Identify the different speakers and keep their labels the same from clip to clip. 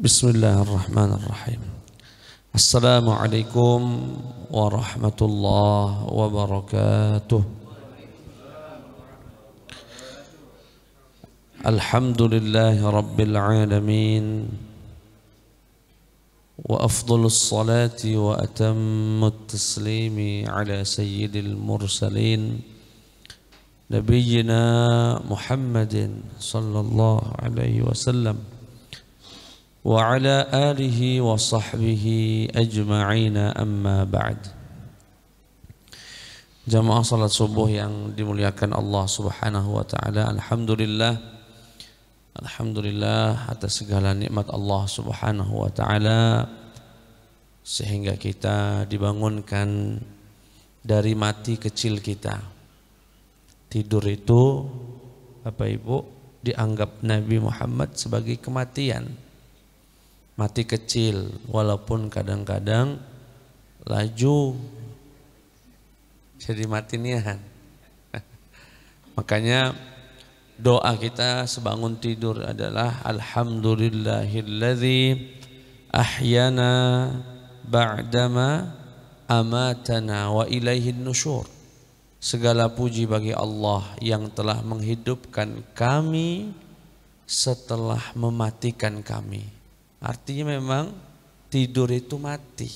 Speaker 1: Bismillahirrahmanirrahim. Assalamualaikum warahmatullahi wabarakatuh. Alhamdulillahi rabbil alamin. Wa afdhalus salati wa atammut taslimi ala sayyidil mursalin nabiyyina Muhammadin sallallahu alaihi wasallam wa ala alihi wa sahbihi ajma'ina, amma ba'd. Jamaah salat subuh yang dimuliakan Allah subhanahu wa ta'ala, Alhamdulillah atas segala nikmat Allah subhanahu wa ta'ala, sehingga kita dibangunkan dari mati kecil kita. Tidur itu Bapak Ibu dianggap Nabi Muhammad sebagai kematian. Mati kecil, walaupun kadang-kadang laju jadi mati nian. Makanya doa kita sebangun tidur adalah Alhamdulillahilladzi ahyana ba'dama amatana wa ilaihin nusyur. Segala puji bagi Allah yang telah menghidupkan kami setelah mematikan kami. Artinya memang tidur itu mati.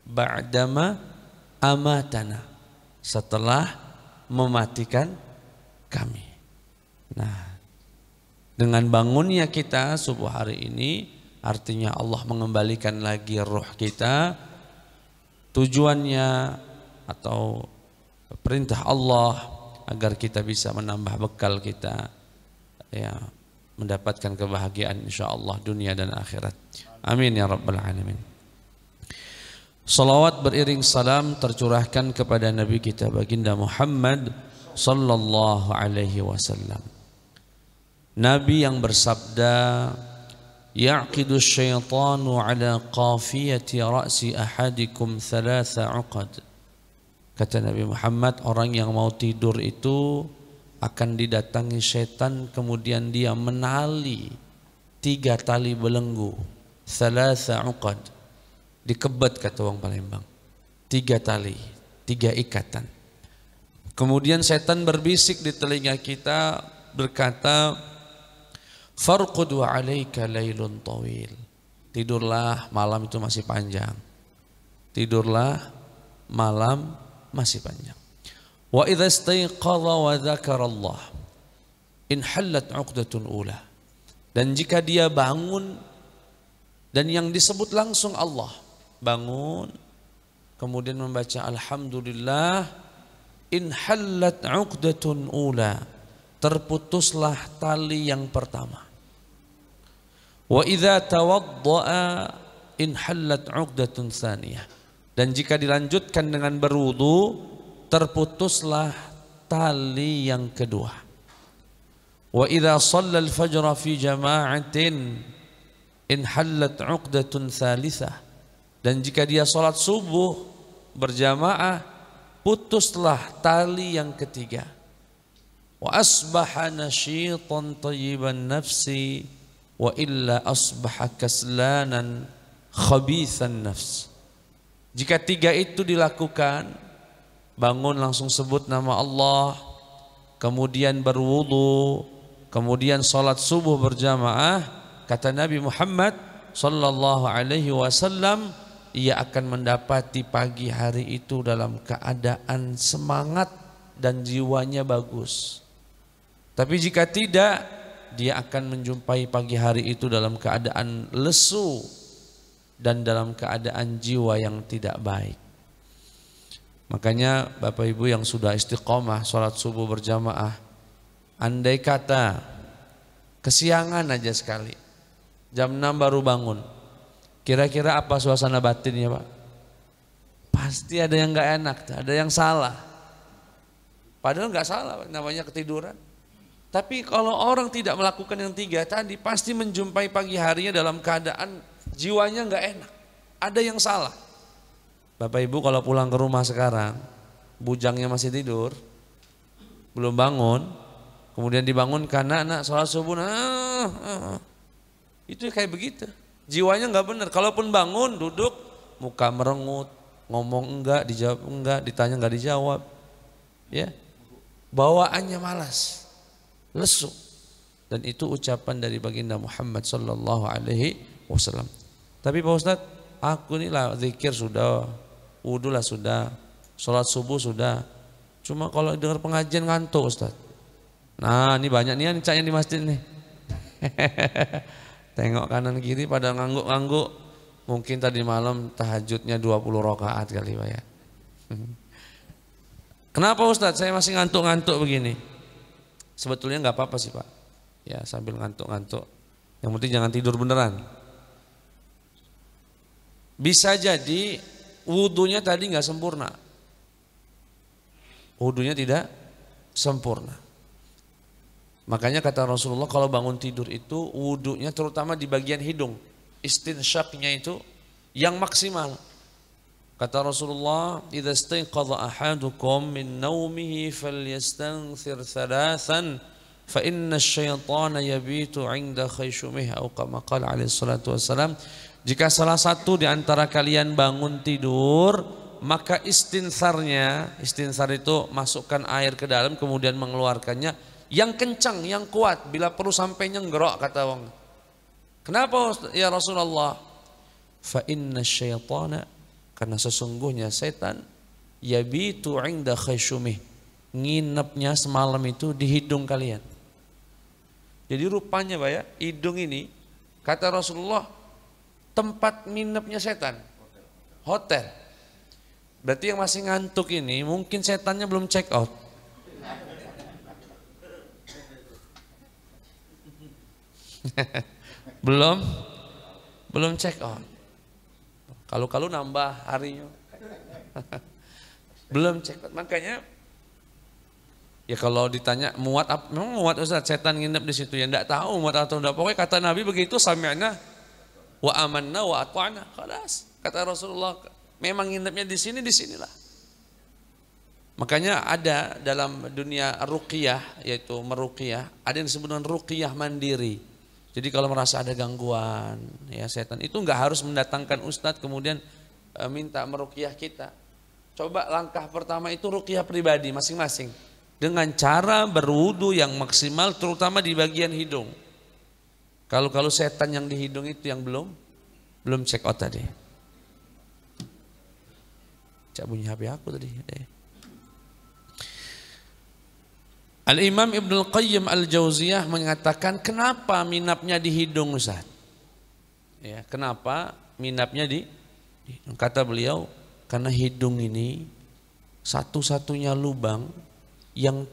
Speaker 1: Ba'dama amatana, setelah mematikan kami. Nah, dengan bangunnya kita subuh hari ini, artinya Allah mengembalikan lagi ruh kita. Tujuannya atau perintah Allah agar kita bisa menambah bekal kita, ya, mendapatkan kebahagiaan insyaallah dunia dan akhirat. Amin ya rabbal alamin. Salawat beriring salam tercurahkan kepada Nabi kita baginda Muhammad sallallahu alaihi wasallam. Nabi yang bersabda, yaqidu syaitanu ala qafiyati ra'si ahadikum thalatha uqad. Kata Nabi Muhammad, orang yang mau tidur itu akan didatangi setan, kemudian dia menali 3 tali belenggu, thalatha uqad, dikebat kata orang Palembang, 3 tali, 3 ikatan. Kemudian setan berbisik di telinga kita berkata, farqud wa alaika lailun tawil. Tidurlah, malam itu masih panjang. Tidurlah, malam masih panjang. Wa idza istayqadha wa dzakarallah inhallat 'uqdatun ula. Dan jika dia bangun dan yang disebut langsung Allah, bangun kemudian membaca alhamdulillah, inhallat 'uqdatun ula, terputuslah tali yang pertama. Wa idza tawaddaa inhallat 'uqdatun tsaniyah. Dan jika dilanjutkan dengan berwudu, terputuslah tali yang kedua. Wa idza shalla al-fajr fi jama'atin inhallat 'uqdatun tsalitsah. Dan jika dia salat subuh berjamaah, putuslah tali yang ketiga. Wa asbaha nashitan thayyiban nafsi wa illa asbaha kaslanan khabithan nafs. Jika 3 itu dilakukan, bangun langsung sebut nama Allah, kemudian berwudu, kemudian salat subuh berjamaah, kata Nabi Muhammad sallallahu alaihi wasallam, ia akan mendapati pagi hari itu dalam keadaan semangat dan jiwanya bagus. Tapi jika tidak, dia akan menjumpai pagi hari itu dalam keadaan lesu dan dalam keadaan jiwa yang tidak baik. Makanya Bapak Ibu yang sudah istiqomah sholat subuh berjamaah, andai kata kesiangan aja sekali, jam 6 baru bangun, kira-kira apa suasana batinnya Pak? Pasti ada yang gak enak, ada yang salah. Padahal gak salah, namanya ketiduran. Tapi kalau orang tidak melakukan yang 3 tadi, pasti menjumpai pagi harinya dalam keadaan jiwanya gak enak, ada yang salah. Bapak Ibu kalau pulang ke rumah sekarang, bujangnya masih tidur, belum bangun, kemudian dibangunkan, nak sholat subuh, itu kayak begitu. Jiwanya nggak benar. Kalaupun bangun, duduk, muka merengut, ngomong enggak, dijawab enggak, ditanya enggak dijawab. Ya. Bawaannya malas, lesu. Dan itu ucapan dari baginda Muhammad sallallahu alaihi wasallam. Tapi Pak Ustadz, aku ini lah zikir sudah, wudu lah sudah, sholat subuh sudah. Cuma kalau dengar pengajian ngantuk Ustadz. Nah ini banyak nih yang caknya di masjid nih. Tengok kanan kiri pada ngangguk-ngangguk. Mungkin tadi malam tahajudnya 20 rakaat kali Pak ya. Kenapa Ustadz saya masih ngantuk-ngantuk begini? Sebetulnya nggak apa-apa sih Pak. Ya sambil ngantuk-ngantuk. Yang penting jangan tidur beneran. Bisa jadi wudunya tadi nggak sempurna. Wudunya tidak sempurna. Makanya kata Rasulullah kalau bangun tidur itu wudunya terutama di bagian hidung. Istinsyaqnya itu yang maksimal. Kata Rasulullah, "Idza istayqadha ahadukum min naumihi falyastanthir thalathan fa inna asy-syaitana yabitu 'inda khayshumih." Atau kama qala alaihi salatu wassalam, jika salah satu di antara kalian bangun tidur, maka istinsar itu masukkan air ke dalam kemudian mengeluarkannya yang kencang, yang kuat, bila perlu sampai nyenggerok kata orang. Kenapa ya Rasulullah? Fa inna syaitana, karena sesungguhnya setan yabitu 'inda khayshumih, nginepnya semalam itu di hidung kalian. Jadi rupanya Pak ya, hidung ini kata Rasulullah tempat nginepnya setan. Hotel. Berarti yang masih ngantuk ini mungkin setannya belum check out. belum check out. Kalau nambah harinya. Belum check out. Makanya ya kalau ditanya muat apa, memang muat Ustaz setan nginep di situ ya enggak tahu muat atau enggak. Pokoknya kata Nabi begitu, sami'na wa amanna wa ata'na. Khalas. Kata Rasulullah, memang nginepnya di sini, di sinilah. Makanya ada dalam dunia ruqyah, yaitu meruqyah, ada yang disebut dengan ruqyah mandiri. Jadi kalau merasa ada gangguan ya setan, itu enggak harus mendatangkan ustadz kemudian minta meruqyah kita. Coba langkah pertama itu ruqyah pribadi masing-masing dengan cara berwudu yang maksimal, terutama di bagian hidung. Kalau setan yang di hidung itu yang belum check out tadi. Cak bunyi HP aku tadi. Al-Imam Ibnul Qayyim Al-Jauziyah mengatakan kenapa minapnya di hidung Ustaz? Ya, kenapa minapnya di hidung? Kata beliau, karena hidung ini satu-satunya lubang yang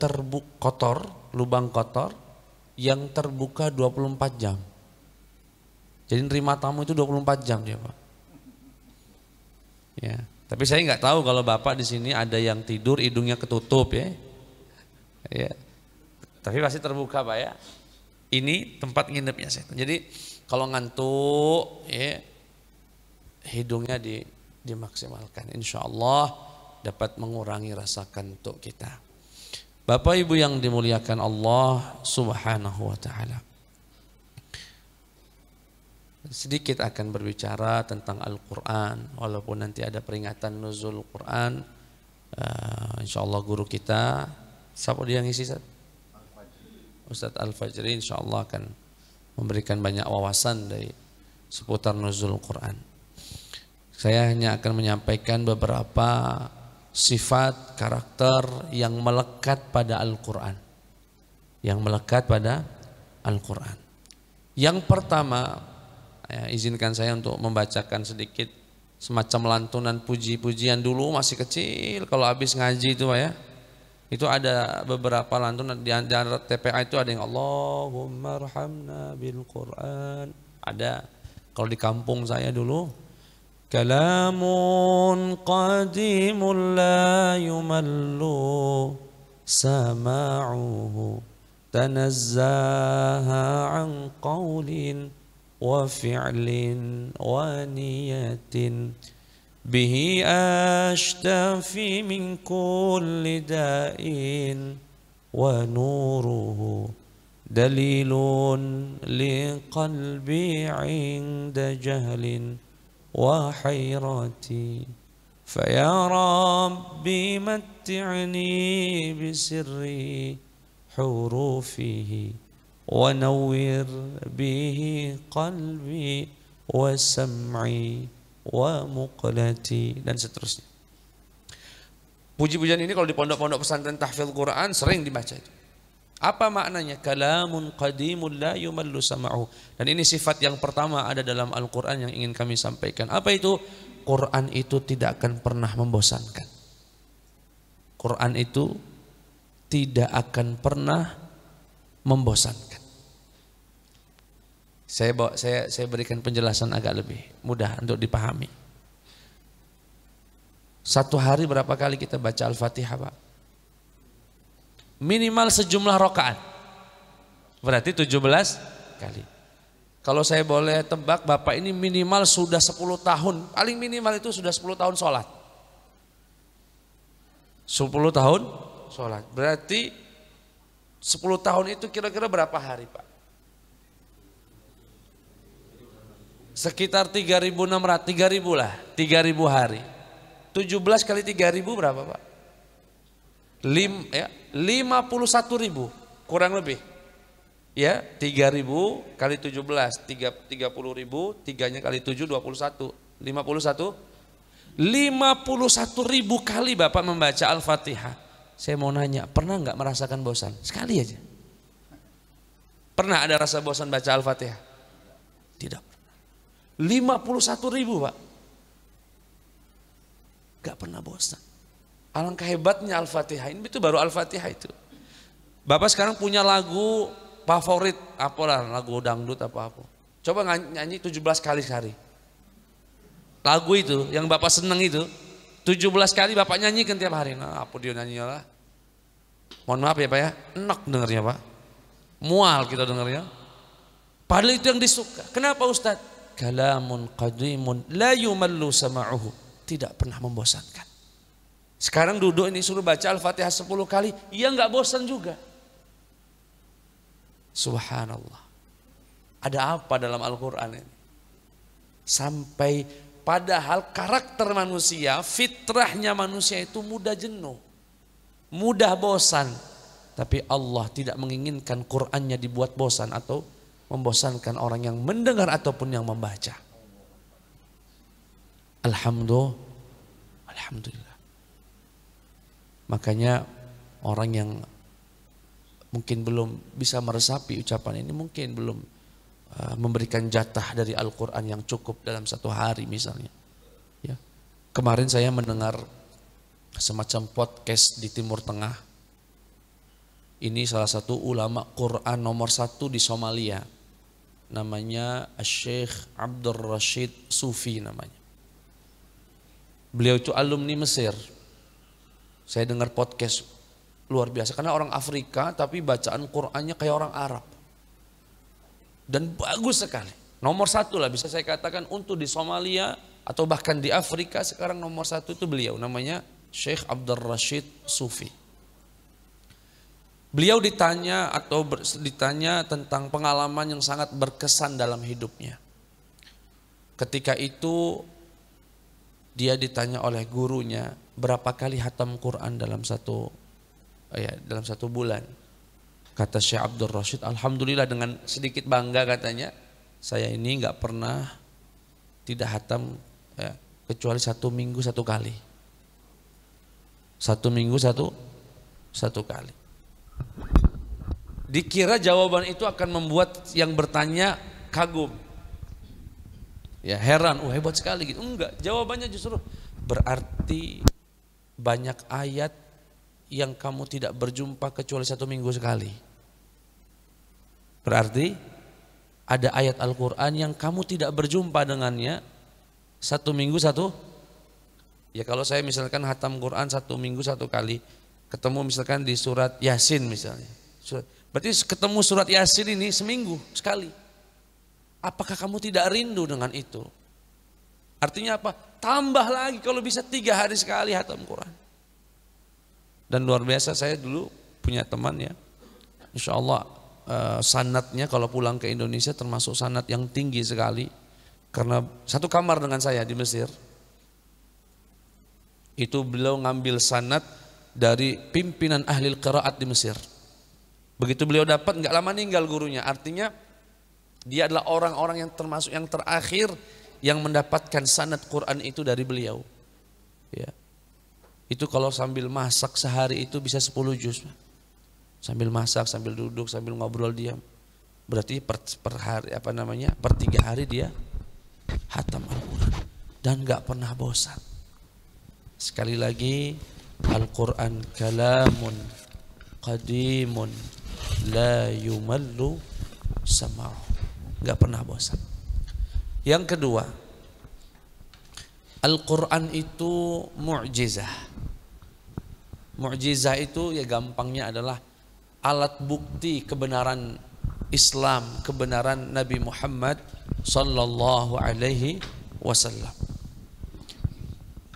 Speaker 1: lubang kotor yang terbuka 24 jam. Jadi nerima tamu itu 24 jam dia Pak. Ya, tapi saya nggak tahu kalau Bapak di sini ada yang tidur hidungnya ketutup ya. Ya. Tapi pasti terbuka Pak ya. Ini tempat nginepnya setan. Jadi kalau ngantuk ya hidungnya dimaksimalkan. Insya Allah dapat mengurangi rasa kantuk kita. Bapak Ibu yang dimuliakan Allah Subhanahu wa taala. Sedikit akan berbicara tentang Al-Quran. Walaupun nanti ada peringatan nuzul Quran. Insya Allah guru kita, siapa dia yang ngisi Ustaz? Ustadz Al-Fajri insya Allah akan memberikan banyak wawasan dari seputar nuzul Quran. Saya hanya akan menyampaikan beberapa sifat karakter yang melekat pada Al-Quran. Yang melekat pada Al-Quran. Yang pertama, ya, izinkan saya untuk membacakan sedikit semacam lantunan puji-pujian dulu masih kecil. Kalau habis ngaji itu Pak ya. Itu ada beberapa lantunan di antara TPA itu ada yang Allahumma arhamna bil Quran. Ada. Kalau di kampung saya dulu kalamun qadimun la yumallu sama'uhu tanazzaha an qawlin wa fi'lin wa niyatin bihi ashtafi min kulli da'in wa nuruhu dalilun liqalbi 'inda jahlin wa hayrati faya rabbi matti'ni bisirri hurufihi wa nawwir bihi qalbi wa sam'i wa muqlati, dan seterusnya. Puji-pujian ini kalau di pondok-pondok pesantren tahfidz Quran sering dibaca itu. Apa maknanya? Kalamun qadimun la yumallu sama'u. Dan ini sifat yang pertama ada dalam Al-Quran yang ingin kami sampaikan. Apa itu? Quran itu tidak akan pernah membosankan. Quran itu tidak akan pernah membosankan. Saya berikan penjelasan agak lebih mudah untuk dipahami. Satu hari berapa kali kita baca Al-Fatihah, Pak? Minimal sejumlah rakaat. Berarti 17 kali. Kalau saya boleh tebak, Bapak ini minimal sudah 10 tahun. Paling minimal itu sudah 10 tahun sholat. 10 tahun sholat. Berarti 10 tahun itu kira-kira berapa hari, Pak? Sekitar 3.600, 3.000 lah. 3.000 hari. 17 kali 3.000 berapa, Pak? 51.000 kurang lebih. Ya, 3.000 kali 17 30.000, 3-nya kali 7 21. 51 51.000 kali Bapak membaca Al-Fatihah. Saya mau nanya, pernah nggak merasakan bosan? Sekali aja. Pernah ada rasa bosan baca Al-Fatihah? Tidak pernah. 51.000, Pak. Gak pernah bosan. Alangkah hebatnya Al-Fatihah. Ini itu baru Al-Fatihah itu. Bapak sekarang punya lagu favorit, apalah, lagu dangdut apa-apa. Coba nyanyi 17 kali sehari. Lagu itu yang Bapak seneng itu 17 kali Bapak nyanyikan tiap hari. Nah, apa dia nyanyinya lah. Mohon maaf ya Pak ya, enak dengarnya Pak. Mual kita dengarnya. Padahal itu yang disuka. Kenapa Ustaz? Kalamun qadimun la yumallu sama'uhu. Tidak pernah membosankan. Sekarang duduk ini suruh baca Al-Fatihah 10 kali, ya nggak bosan juga. Subhanallah. Ada apa dalam Al-Quran ini? Sampai padahal karakter manusia, fitrahnya manusia itu mudah jenuh, mudah bosan. Tapi Allah tidak menginginkan Qurannya dibuat bosan atau membosankan orang yang mendengar ataupun yang membaca. Alhamdulillah. Makanya orang yang mungkin belum bisa meresapi ucapan ini, mungkin belum memberikan jatah dari Al-Quran yang cukup dalam satu hari misalnya. Ya. Kemarin saya mendengar semacam podcast di Timur Tengah. Ini salah satu ulama Quran nomor 1 di Somalia. Namanya Syekh Abdul Rashid Sufi namanya. Beliau itu alumni Mesir. Saya dengar podcast luar biasa karena orang Afrika tapi bacaan Qur'annya kayak orang Arab. Dan bagus sekali. Nomor 1 lah bisa saya katakan untuk di Somalia atau bahkan di Afrika sekarang nomor 1 itu beliau namanya Syekh Abdul Rashid Sufi. Beliau ditanya tentang pengalaman yang sangat berkesan dalam hidupnya. Ketika itu dia ditanya oleh gurunya berapa kali hatam Quran dalam satu bulan. Kata Syekh Abdul Rashid, alhamdulillah dengan sedikit bangga katanya, saya ini nggak pernah tidak hatam kecuali 1 minggu 1 kali. 1 minggu satu kali. Dikira jawaban itu akan membuat yang bertanya kagum. Ya heran, hebat sekali gitu. Enggak, jawabannya justru berarti banyak ayat yang kamu tidak berjumpa kecuali 1 minggu sekali. Berarti ada ayat Al-Quran yang kamu tidak berjumpa dengannya 1 minggu satu. Ya kalau saya misalkan hatam Quran 1 minggu 1 kali, ketemu misalkan di surat Yasin misalnya. Berarti ketemu surat Yasin ini seminggu sekali. Apakah kamu tidak rindu dengan itu? Artinya apa? Tambah lagi kalau bisa 3 hari sekali hatam Quran. Dan luar biasa saya dulu punya teman ya. Insya Allah sanadnya kalau pulang ke Indonesia termasuk sanad yang tinggi sekali. Karena satu kamar dengan saya di Mesir. Itu beliau ngambil sanad dari pimpinan ahli qiraat di Mesir. Begitu beliau dapat, nggak lama ninggal gurunya. Artinya dia adalah orang-orang yang termasuk yang terakhir yang mendapatkan sanad Quran itu dari beliau. Ya. Itu kalau sambil masak sehari itu bisa 10 juz. Sambil masak, sambil duduk, sambil ngobrol diam. Berarti per hari per 3 hari dia hatam Al-Quran dan nggak pernah bosan. Sekali lagi, Al-Quran kalamun qadimun la yumallu sama'u. Nggak pernah bosan. Yang kedua, Al-Quran itu mu'jizah. Mu'jizah itu ya gampangnya adalah alat bukti kebenaran Islam, kebenaran Nabi Muhammad sallallahu alaihi wasallam.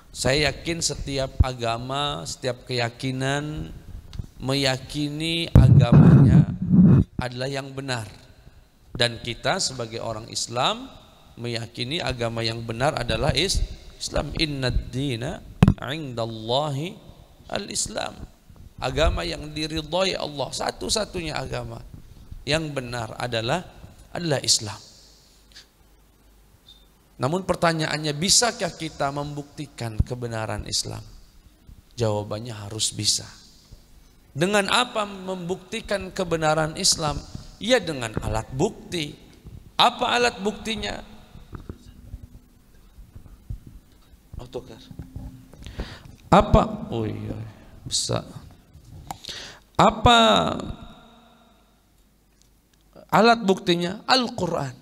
Speaker 1: Saya yakin setiap agama, setiap keyakinan meyakini agamanya adalah yang benar. Dan kita sebagai orang Islam meyakini agama yang benar adalah Islam. Innad dina 'indallahi al-Islam. Agama yang diridhai Allah, satu-satunya agama yang benar adalah Islam. Namun pertanyaannya, bisakah kita membuktikan kebenaran Islam? Jawabannya harus bisa. Dengan apa membuktikan kebenaran Islam? Ya dengan alat bukti. Apa alat buktinya? Autokar. Apa? Oh iya, bisa. Apa alat buktinya? Al-Quran.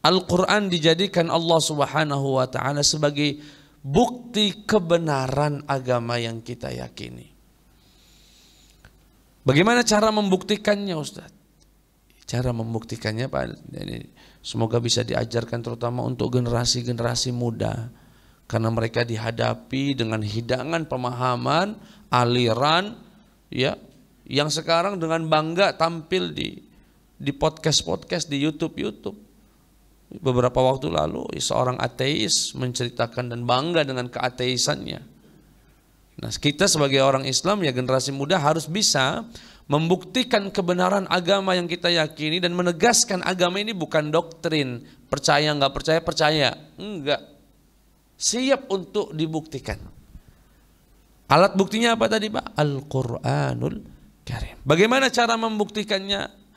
Speaker 1: Al-Quran dijadikan Allah Subhanahu wa ta'ala sebagai bukti kebenaran agama yang kita yakini. Bagaimana cara membuktikannya, Ustaz? Cara membuktikannya Pak, ini semoga bisa diajarkan terutama untuk generasi-generasi muda. Karena mereka dihadapi dengan hidangan pemahaman, aliran ya, yang sekarang dengan bangga tampil di podcast-podcast, di YouTube. Beberapa waktu lalu seorang ateis menceritakan dan bangga dengan keateisannya. Nah, kita sebagai orang Islam ya generasi muda harus bisa membuktikan kebenaran agama yang kita yakini dan menegaskan agama ini bukan doktrin, percaya nggak percaya, percaya. Enggak. Siap untuk dibuktikan. Alat buktinya apa tadi, Pak? Al-Qur'anul Karim. Bagaimana cara membuktikannya?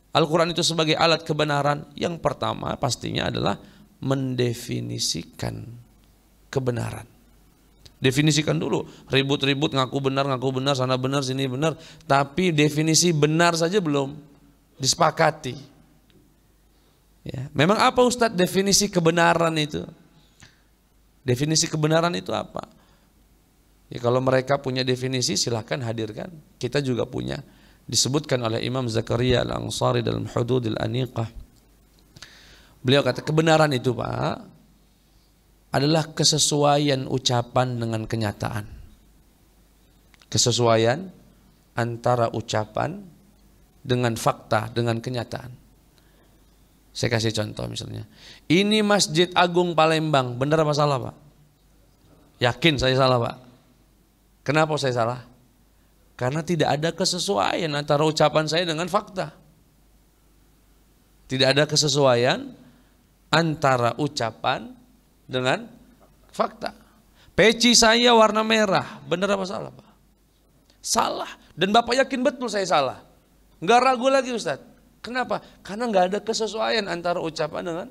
Speaker 1: Al-Quran itu sebagai alat kebenaran. Yang pertama pastinya adalah mendefinisikan kebenaran. Definisikan dulu. Ribut-ribut ngaku benar, sana benar, sini benar. Tapi definisi benar saja belum disepakati. Ya. Memang apa Ustadz definisi kebenaran itu? Definisi kebenaran itu apa? Ya, kalau mereka punya definisi silahkan hadirkan. Kita juga punya. Disebutkan oleh Imam Zakaria Al-Ansari dalam Hududil Aniqah. Beliau kata kebenaran itu, Pak, adalah kesesuaian ucapan dengan kenyataan. Kesesuaian antara ucapan dengan fakta, dengan kenyataan. Saya kasih contoh misalnya. Ini Masjid Agung Palembang, benar apa salah, Pak? Yakin saya salah, Pak. Kenapa saya salah? Karena tidak ada kesesuaian antara ucapan saya dengan fakta. Tidak ada kesesuaian antara ucapan dengan fakta. Peci saya warna merah, benar apa salah, Pak? Salah. Dan Bapak yakin betul saya salah. Enggak ragu lagi, Ustaz. Kenapa? Karena enggak ada kesesuaian antara ucapan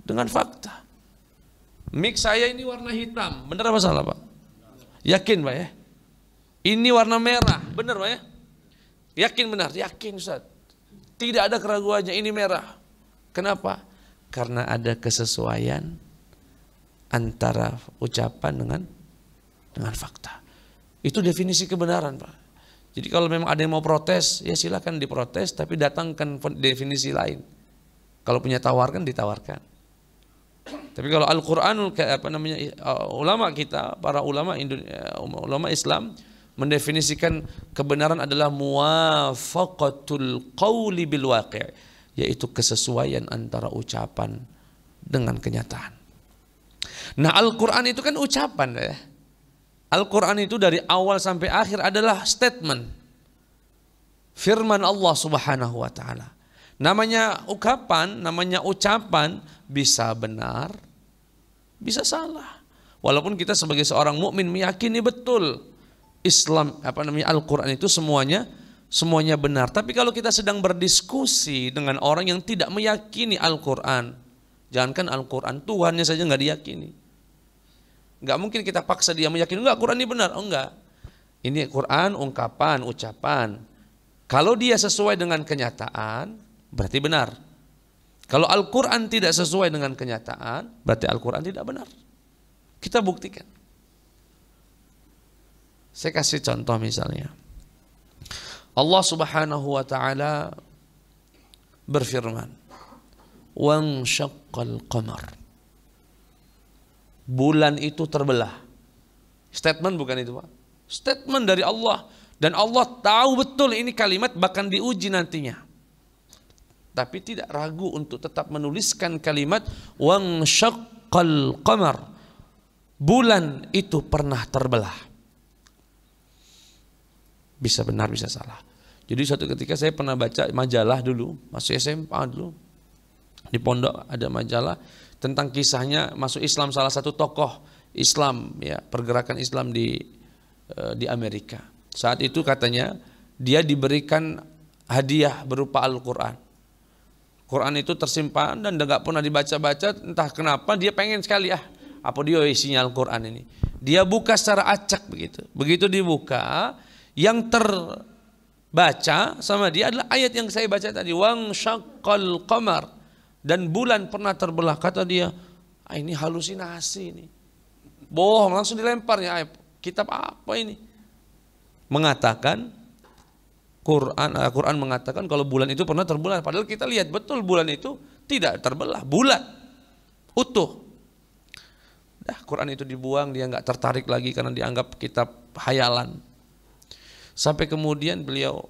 Speaker 1: dengan fakta. Mic saya ini warna hitam, benar apa salah, Pak? Yakin, Pak ya? Ini warna merah, benar Pak ya? Yakin benar? Yakin Ustaz. Tidak ada keraguannya, ini merah. Kenapa? Karena ada kesesuaian antara ucapan dengan fakta. Itu definisi kebenaran, Pak. Jadi kalau memang ada yang mau protes, ya silakan diprotes, tapi datangkan definisi lain. Kalau punya tawarkan, ditawarkan. Tapi kalau Al-Quranul ulama kita, para ulama Islam mendefinisikan kebenaran adalah muwafaqatul qawli bil waqi', yaitu kesesuaian antara ucapan dengan kenyataan. Nah, Al-Quran itu kan ucapan ya. Al-Quran itu dari awal sampai akhir adalah statement, firman Allah Subhanahu wa ta'ala. Namanya ungkapan, namanya ucapan, bisa benar, bisa salah. Walaupun kita sebagai seorang mukmin meyakini betul Islam, Al-Quran itu semuanya benar. Tapi kalau kita sedang berdiskusi dengan orang yang tidak meyakini Al-Quran, jangankan Al-Quran, Tuhannya saja nggak diyakini. Nggak mungkin kita paksa dia meyakini, enggak, Quran ini benar. Oh enggak, ini Quran ungkapan, ucapan. Kalau dia sesuai dengan kenyataan, berarti benar. Kalau Al-Quran tidak sesuai dengan kenyataan, berarti Al-Quran tidak benar. Kita buktikan. Saya kasih contoh misalnya. Allah Subhanahu wa ta'ala berfirman, "Wansyaqqal qamar." Bulan itu terbelah. Statement bukan itu, Pak? Statement dari Allah. Dan Allah tahu betul ini kalimat bahkan diuji nantinya. Tapi tidak ragu untuk tetap menuliskan kalimat wansyaqqal qamar. Bulan itu pernah terbelah. Bisa benar, bisa salah. Jadi suatu ketika saya pernah baca majalah dulu, masih SMA dulu. Di pondok ada majalah tentang kisahnya masuk Islam salah satu tokoh Islam ya, pergerakan Islam di Amerika. Saat itu katanya dia diberikan hadiah berupa Al-Quran. Quran itu tersimpan dan enggak pernah dibaca-baca, entah kenapa dia pengen sekali apa dia isinya Al-Quran ini. Dia buka secara acak begitu. Begitu dibuka, yang terbaca sama dia adalah ayat yang saya baca tadi, wansyaqqal qamar, dan bulan pernah terbelah. Kata dia, ini halusinasi ini. Bohong, langsung dilemparnya. Kitab apa ini? Mengatakan Quran mengatakan kalau bulan itu pernah terbelah, padahal kita lihat betul bulan itu tidak terbelah, bulat, utuh. Quran itu dibuang, dia nggak tertarik lagi karena dianggap kitab hayalan. Sampai kemudian beliau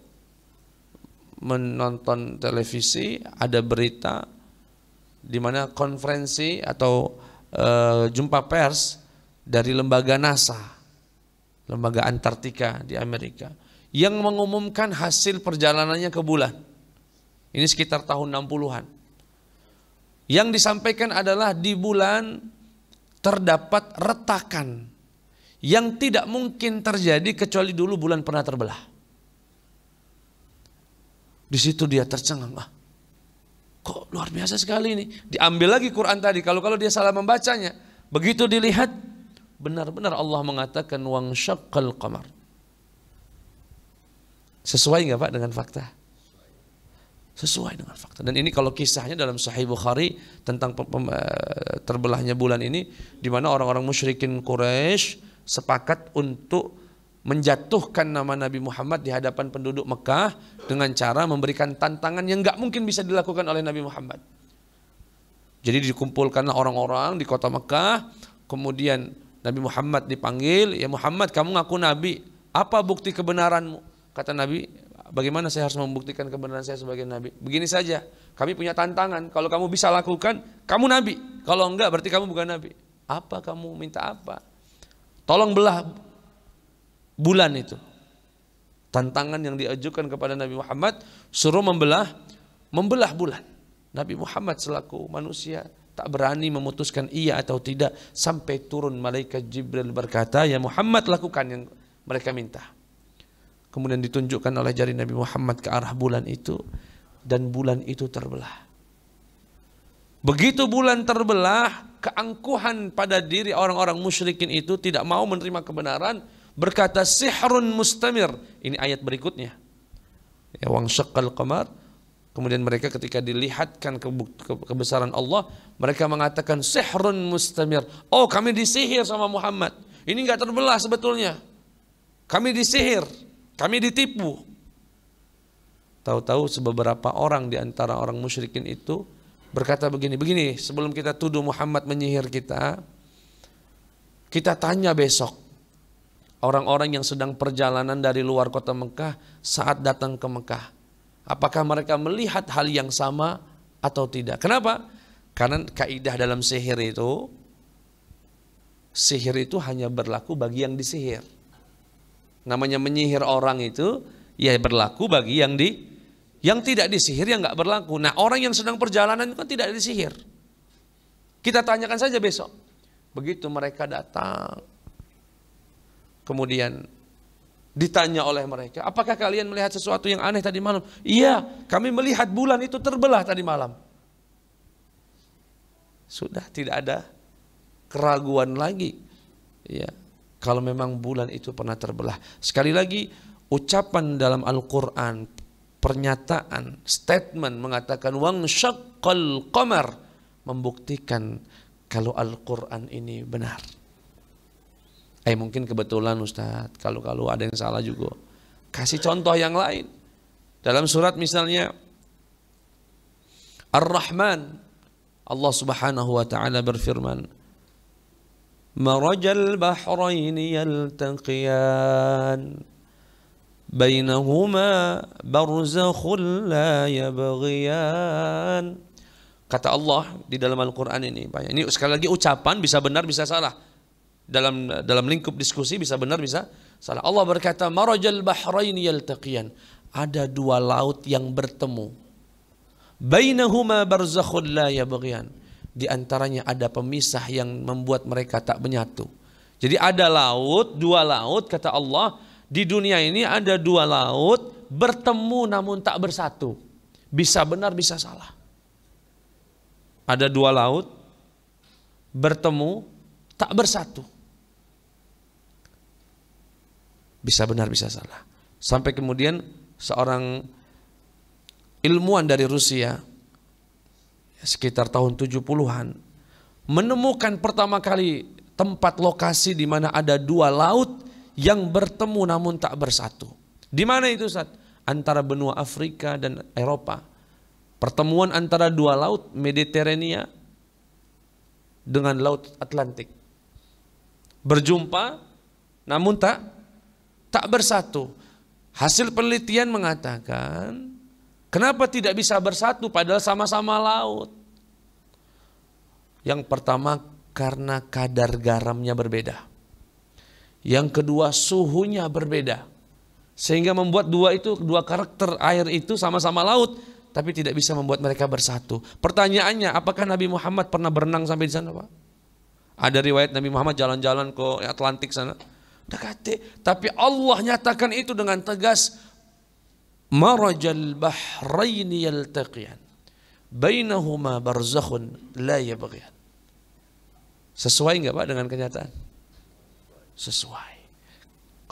Speaker 1: menonton televisi, ada berita di mana konferensi atau jumpa pers dari lembaga NASA, lembaga Antartika di Amerika, yang mengumumkan hasil perjalanannya ke bulan. Ini sekitar tahun 60-an. Yang disampaikan adalah di bulan terdapat retakan yang tidak mungkin terjadi kecuali dulu bulan pernah terbelah. Di situ dia tercengang, kok luar biasa sekali ini. Diambil lagi Quran tadi, kalau dia salah membacanya. Begitu dilihat, benar-benar Allah mengatakan wansyaqqal qamar. Sesuai nggak Pak dengan fakta? Sesuai dengan fakta. Dan ini kalau kisahnya dalam Sahih Bukhari tentang terbelahnya bulan ini, di mana orang-orang musyrikin Quraisy sepakat untuk menjatuhkan nama Nabi Muhammad di hadapan penduduk Mekah dengan cara memberikan tantangan yang nggak mungkin bisa dilakukan oleh Nabi Muhammad. Jadi dikumpulkanlah orang-orang di kota Mekah, kemudian Nabi Muhammad dipanggil, ya Muhammad, kamu ngaku Nabi, apa bukti kebenaranmu? Kata Nabi, bagaimana saya harus membuktikan kebenaran saya sebagai Nabi? Begini saja, kami punya tantangan, kalau kamu bisa lakukan, kamu Nabi. Kalau enggak, berarti kamu bukan Nabi. Apa kamu minta apa? Tolong belah bulan itu. Tantangan yang diajukan kepada Nabi Muhammad, suruh membelah bulan. Nabi Muhammad selaku manusia tak berani memutuskan iya atau tidak, sampai turun malaikat Jibril berkata, ya Muhammad, lakukan yang mereka minta. Kemudian ditunjukkan oleh jari Nabi Muhammad ke arah bulan itu, dan bulan itu terbelah. Begitu bulan terbelah, keangkuhan pada diri orang-orang musyrikin itu tidak mau menerima kebenaran, berkata sihrun mustamir. Ini ayat berikutnya. Ya, wansyaqqal qamar. Kemudian mereka ketika dilihatkan kebesaran Allah, mereka mengatakan sihrun mustamir. Oh, kami disihir sama Muhammad. Ini enggak terbelah sebetulnya. Kami disihir. Kami ditipu. Tahu-tahu beberapa orang di antara orang musyrikin itu berkata begini, sebelum kita tuduh Muhammad menyihir kita tanya besok, orang-orang yang sedang perjalanan dari luar kota Mekah saat datang ke Mekah. Apakah mereka melihat hal yang sama atau tidak? Kenapa? Karena kaidah dalam sihir itu hanya berlaku bagi yang disihir. Namanya menyihir orang itu ya berlaku bagi yang tidak disihir, yang nggak berlaku. Nah, orang yang sedang perjalanan itu kan tidak disihir. Kita tanyakan saja besok. Begitu mereka datang, kemudian ditanya oleh mereka, apakah kalian melihat sesuatu yang aneh tadi malam? Iya, kami melihat bulan itu terbelah tadi malam. Sudah tidak ada keraguan lagi. Ya, kalau memang bulan itu pernah terbelah. Sekali lagi, ucapan dalam Al-Quran, pernyataan, statement mengatakan wang syaqqal qamar, membuktikan kalau Al-Quran ini benar. Mungkin kebetulan Ustaz, kalau ada yang salah juga. Kasih contoh yang lain. Dalam surat misalnya Ar-Rahman, Allah Subhanahu wa taala berfirman, "Marajal bahraini yaltaqiyan, bainahuma barzakhun la yabghiyan." Kata Allah di dalam Al-Quran ini, ini sekali lagi ucapan bisa benar bisa salah. Dalam lingkup diskusi bisa benar bisa salah. Allah berkata, marajal bahraini yaltaqiyan, ada dua laut yang bertemu. Bainahuma barzakhun la yabghiyan, di antaranya ada pemisah yang membuat mereka tak menyatu. Jadi ada dua laut kata Allah, di dunia ini ada dua laut bertemu namun tak bersatu. Bisa benar bisa salah. Ada dua laut bertemu tak bersatu. Bisa benar bisa salah. Sampai kemudian seorang ilmuwan dari Rusia sekitar tahun 70-an menemukan pertama kali tempat lokasi di mana ada dua laut yang bertemu namun tak bersatu. Di mana itu, Ustaz? Antara benua Afrika dan Eropa. Pertemuan antara dua laut, Mediterania dengan Laut Atlantik. Berjumpa namun tak bersatu. Hasil penelitian mengatakan, kenapa tidak bisa bersatu padahal sama-sama laut? Yang pertama, karena kadar garamnya berbeda. Yang kedua, suhunya berbeda. Sehingga membuat dua karakter air itu sama-sama laut, tapi tidak bisa membuat mereka bersatu. Pertanyaannya, apakah Nabi Muhammad pernah berenang sampai di sana, Pak? Ada riwayat Nabi Muhammad jalan-jalan ke Atlantik sana. Dekati. Tapi Allah nyatakan itu dengan tegas. Marajal bahraini yaltaqiyan, bainahuma barzakhun la yabghiyan. Sesuai enggak Pak dengan kenyataan? Sesuai.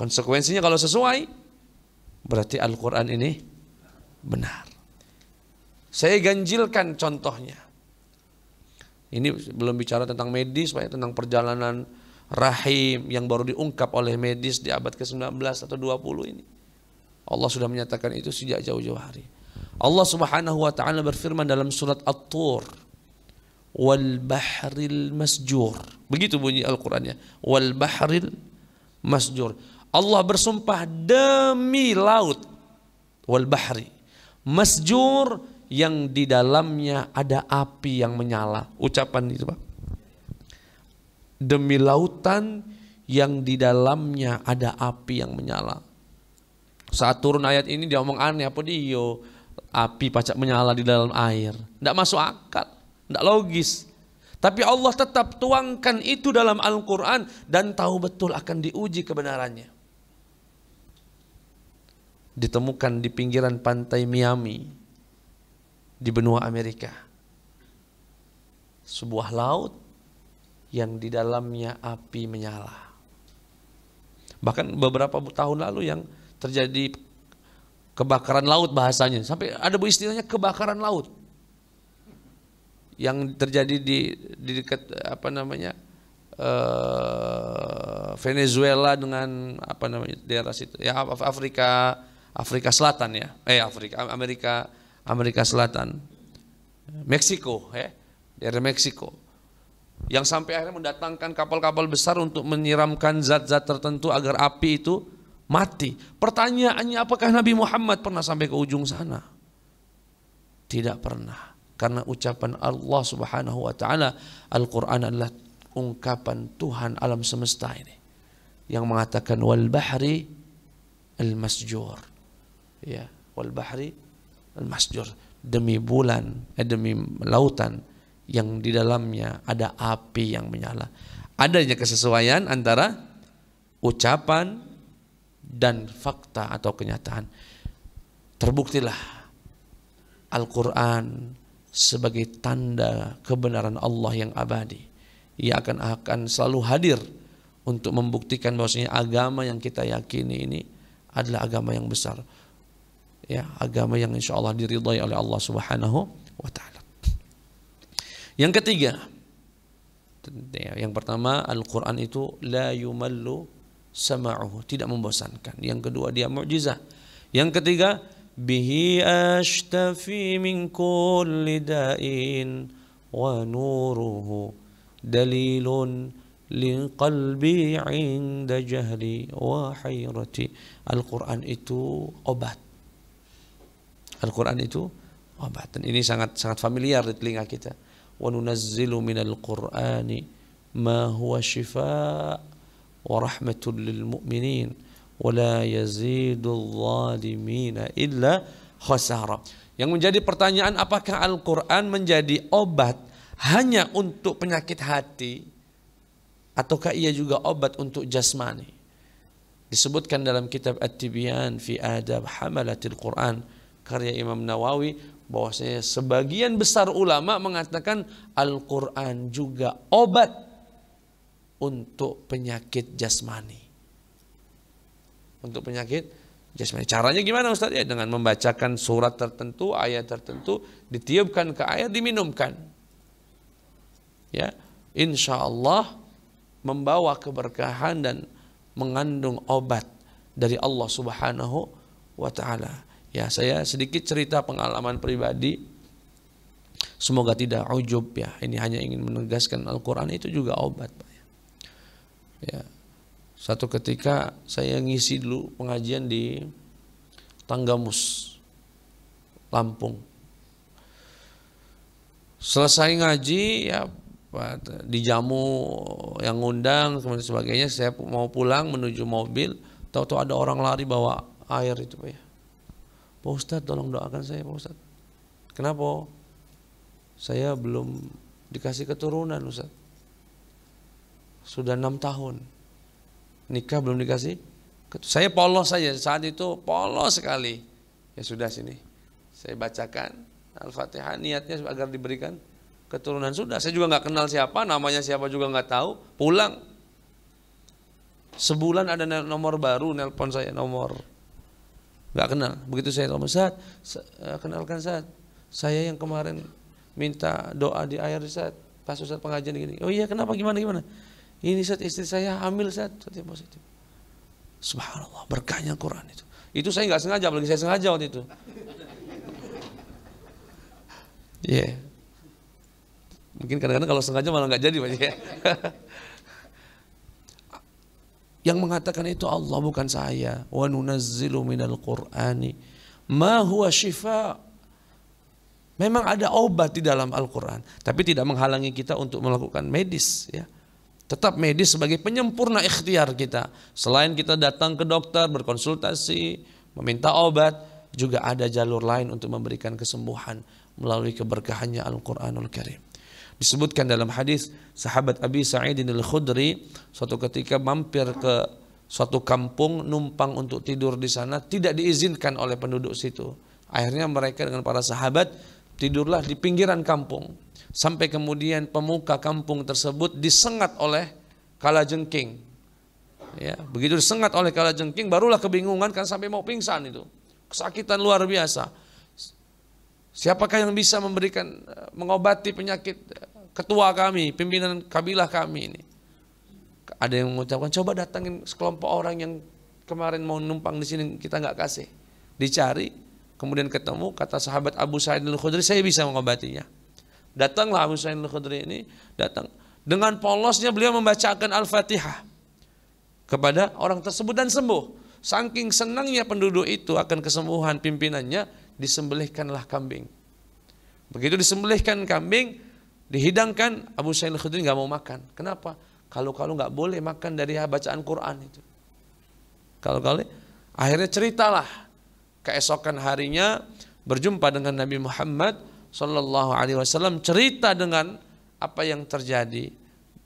Speaker 1: Konsekuensinya kalau sesuai, berarti Al-Quran ini benar. Saya ganjilkan contohnya. Ini belum bicara tentang medis, Pak, tentang perjalanan rahim yang baru diungkap oleh medis di abad ke-19 atau 20 ini. Allah sudah menyatakan itu sejak jauh-jauh hari. Allah Subhanahu wa taala berfirman dalam surat At-Tur, wal bahril masjur. Begitu bunyi Al-Qur'annya, wal bahril masjur. Allah bersumpah demi laut, wal bahri masjur, yang di dalamnya ada api yang menyala. Ucapan itu, Pak. Demi lautan yang di dalamnya ada api yang menyala. Saat turun ayat ini dia ngomong aneh apa dia? Api pacak menyala di dalam air. Tidak masuk akal, tidak logis. Tapi Allah tetap tuangkan itu dalam Al-Quran dan tahu betul akan diuji kebenarannya. Ditemukan di pinggiran pantai Miami di benua Amerika. Sebuah laut yang di dalamnya api menyala. Bahkan beberapa tahun lalu yang terjadi kebakaran laut bahasanya, sampai ada istilahnya kebakaran laut yang terjadi di dekat Venezuela dengan daerah situ ya, Afrika Selatan ya, Amerika Selatan, Meksiko ya, daerah Meksiko. yang sampai akhirnya mendatangkan kapal-kapal besar untuk menyiramkan zat-zat tertentu agar api itu mati. Pertanyaannya, apakah Nabi Muhammad pernah sampai ke ujung sana? Tidak pernah. Karena ucapan Allah Subhanahu wa taala, Al-Qur'an adalah ungkapan Tuhan alam semesta ini yang mengatakan wal bahri al-masjur. Ya, wal bahri al-masjur, demi bulan, demi lautan yang di dalamnya ada api yang menyala. Adanya kesesuaian antara ucapan dan fakta atau kenyataan. Terbuktilah Al-Quran sebagai tanda kebenaran Allah yang abadi. Ia akan selalu hadir untuk membuktikan bahwasanya agama yang kita yakini ini adalah agama yang besar. Ya, agama yang insya Allah diridhai oleh Allah Subhanahu wa ta'ala. Yang ketiga, yang pertama, Al-Quran itu la yumallu sama'uhu, tidak membosankan. Yang kedua, dia mukjizat. Yang ketiga, bihi ashtafi min kulli da'in wa nuruhu dalilun liqalbi inda jahli wa hayrati. Al-Quran itu obat. Al-Quran itu obat. Dan ini sangat familiar di telinga kita. Wa nunazzilu minal Qur'ani ma huwa shifaa wa rahmatul lil mu'minin wa la yazidul zalimina illa khasara. Yang menjadi pertanyaan, apakah Al-Qur'an menjadi obat hanya untuk penyakit hati ataukah ia juga obat untuk jasmani? Disebutkan dalam kitab At-Tibyan fi Adab Hamalatil Qur'an karya Imam Nawawi bahwasanya sebagian besar ulama mengatakan Al-Quran juga obat untuk penyakit jasmani. Untuk penyakit jasmani. Caranya gimana Ustaz? Ya, dengan membacakan surat tertentu, ayat tertentu, ditiupkan ke air, diminumkan. Ya, insya Allah membawa keberkahan dan mengandung obat dari Allah Subhanahu wa ta'ala. Ya, saya sedikit cerita pengalaman pribadi. Semoga tidak ujub ya. Ini hanya ingin menegaskan Al-Quran itu juga obat, Pak. Ya. Satu ketika saya ngisi dulu pengajian di Tanggamus, Lampung. Selesai ngaji ya, dijamu yang ngundang kemudian sebagainya, saya mau pulang menuju mobil, tahu-tahu ada orang lari bawa air itu, Pak ya. Pak Ustadz, tolong doakan saya, Pak Ustadz. Kenapa? Saya belum dikasih keturunan, Ustadz. Sudah 6 tahun. Nikah belum dikasih. Saya polos saja, saat itu polos sekali. Ya sudah, sini saya bacakan Al-Fatihah, niatnya agar diberikan keturunan. Sudah, saya juga nggak kenal siapa, namanya siapa juga nggak tahu. Pulang. Sebulan ada nomor baru, nelpon saya, nomor nggak kenal. Begitu saya ngomong, Ustaz, kenalkan Ustaz, saya yang kemarin minta doa di air Ustaz, pas Ustaz pengajian gini. Oh iya, kenapa, gimana? Ini Ustaz, istri saya hamil Ustaz. Positif. Subhanallah, berkahnya Quran itu. Itu saya nggak sengaja, apalagi saya sengaja waktu itu. Iya. Yeah. Mungkin kadang-kadang kalau sengaja malah nggak jadi, Pak. Yang mengatakan itu Allah, bukan saya. Wa nunazzilu minal Qur'ani ma huwa shifa. Memang ada obat di dalam Al-Quran, tapi tidak menghalangi kita untuk melakukan medis, ya. Tetap medis sebagai penyempurna ikhtiar kita. Selain kita datang ke dokter, berkonsultasi, meminta obat, juga ada jalur lain untuk memberikan kesembuhan melalui keberkahannya Al-Quranul Karim. Disebutkan dalam hadis sahabat Abi Sa'id Al-Khudri suatu ketika mampir ke suatu kampung, numpang untuk tidur di sana, tidak diizinkan oleh penduduk situ. Akhirnya mereka dengan para sahabat tidurlah di pinggiran kampung. Sampai kemudian pemuka kampung tersebut disengat oleh kalajengking. Ya, begitu disengat oleh kalajengking, barulah kebingungan kan sampai mau pingsan itu. Kesakitan luar biasa. Siapakah yang bisa mengobati penyakit ketua kami, pimpinan kabilah kami ini? Ada yang mengucapkan, coba datangin sekelompok orang yang kemarin mau numpang di sini, kita nggak kasih. Dicari, kemudian ketemu, kata sahabat Abu Sa'id Al-Khudri, saya bisa mengobatinya. Datanglah Abu Sa'id Al-Khudri ini, datang. Dengan polosnya beliau membacakan Al-Fatihah kepada orang tersebut dan sembuh. Saking senangnya penduduk itu akan kesembuhan pimpinannya, disembelihkanlah kambing. Begitu disembelihkan kambing, dihidangkan, Abu Sa'id Al-Khudri nggak mau makan. Kenapa? Kalau nggak boleh makan dari bacaan Quran itu. Kalau akhirnya ceritalah keesokan harinya berjumpa dengan Nabi Muhammad Sallallahu Alaihi Wasallam, cerita dengan apa yang terjadi.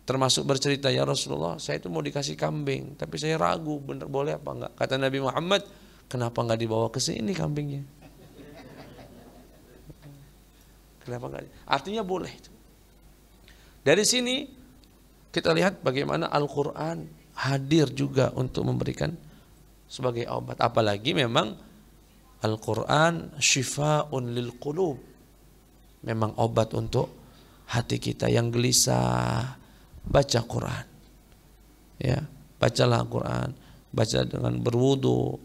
Speaker 1: Termasuk bercerita, ya Rasulullah, saya itu mau dikasih kambing, tapi saya ragu bener boleh apa enggak. Kata Nabi Muhammad, kenapa enggak dibawa ke sini kambingnya? Kenapa enggak? Artinya boleh itu. Dari sini kita lihat bagaimana Al-Quran hadir juga untuk memberikan sebagai obat. Apalagi memang Al-Quran syifa'un lil qulub. Memang obat untuk hati kita yang gelisah. Baca Quran, ya, bacalah Quran, baca dengan berwudu,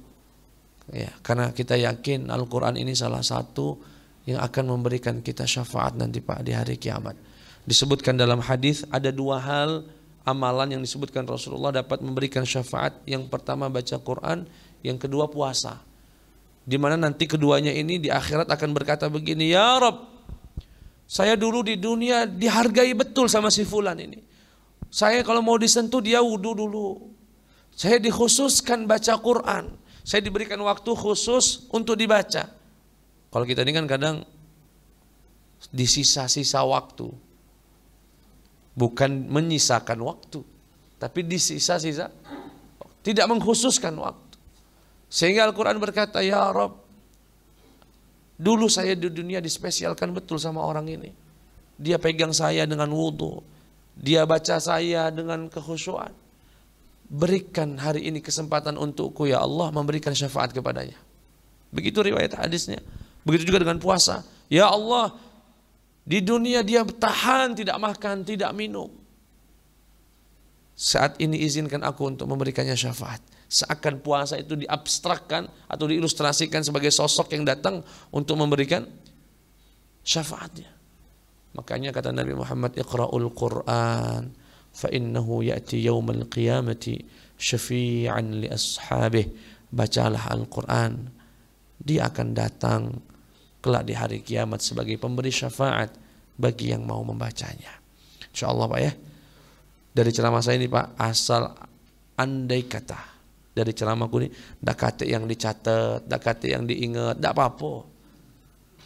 Speaker 1: ya, karena kita yakin Al-Quran ini salah satu yang akan memberikan kita syafaat nanti Pak di hari kiamat. Disebutkan dalam hadis ada dua hal amalan yang disebutkan Rasulullah dapat memberikan syafaat. Yang pertama baca Quran, yang kedua puasa. Di mana nanti keduanya ini di akhirat akan berkata begini, ya Rabb, saya dulu di dunia dihargai betul sama si fulan ini. Saya kalau mau disentuh dia wudu dulu. Saya dikhususkan baca Quran. Saya diberikan waktu khusus untuk dibaca. Kalau kita ini kan kadang di sisa-sisa waktu. Bukan menyisakan waktu, tapi di sisa-sisa. Tidak mengkhususkan waktu. Sehingga Al-Quran berkata, ya Rabb, dulu saya di dunia dispesialkan betul sama orang ini. Dia pegang saya dengan wudu. Dia baca saya dengan kekhusyuan. Berikan hari ini kesempatan untukku ya Allah, memberikan syafaat kepadanya. Begitu riwayat hadisnya. Begitu juga dengan puasa. Ya Allah, di dunia dia bertahan, tidak makan, tidak minum. Saat ini izinkan aku untuk memberikannya syafaat. Seakan puasa itu diabstrakkan atau diilustrasikan sebagai sosok yang datang untuk memberikan syafaatnya. Makanya kata Nabi Muhammad, Iqra'ul Qur'an fa innahu ya'ti yaumal qiyamati syafi'an li ashabih. Bacalah Al-Quran, dia akan datang kelak di hari kiamat sebagai pemberi syafaat bagi yang mau membacanya. InsyaAllah Pak ya. Dari ceramah saya ini Pak, asal andai kata dari ceramahku ini, dak kate yang dicatat, dak kate yang diingat, dak apa-apa.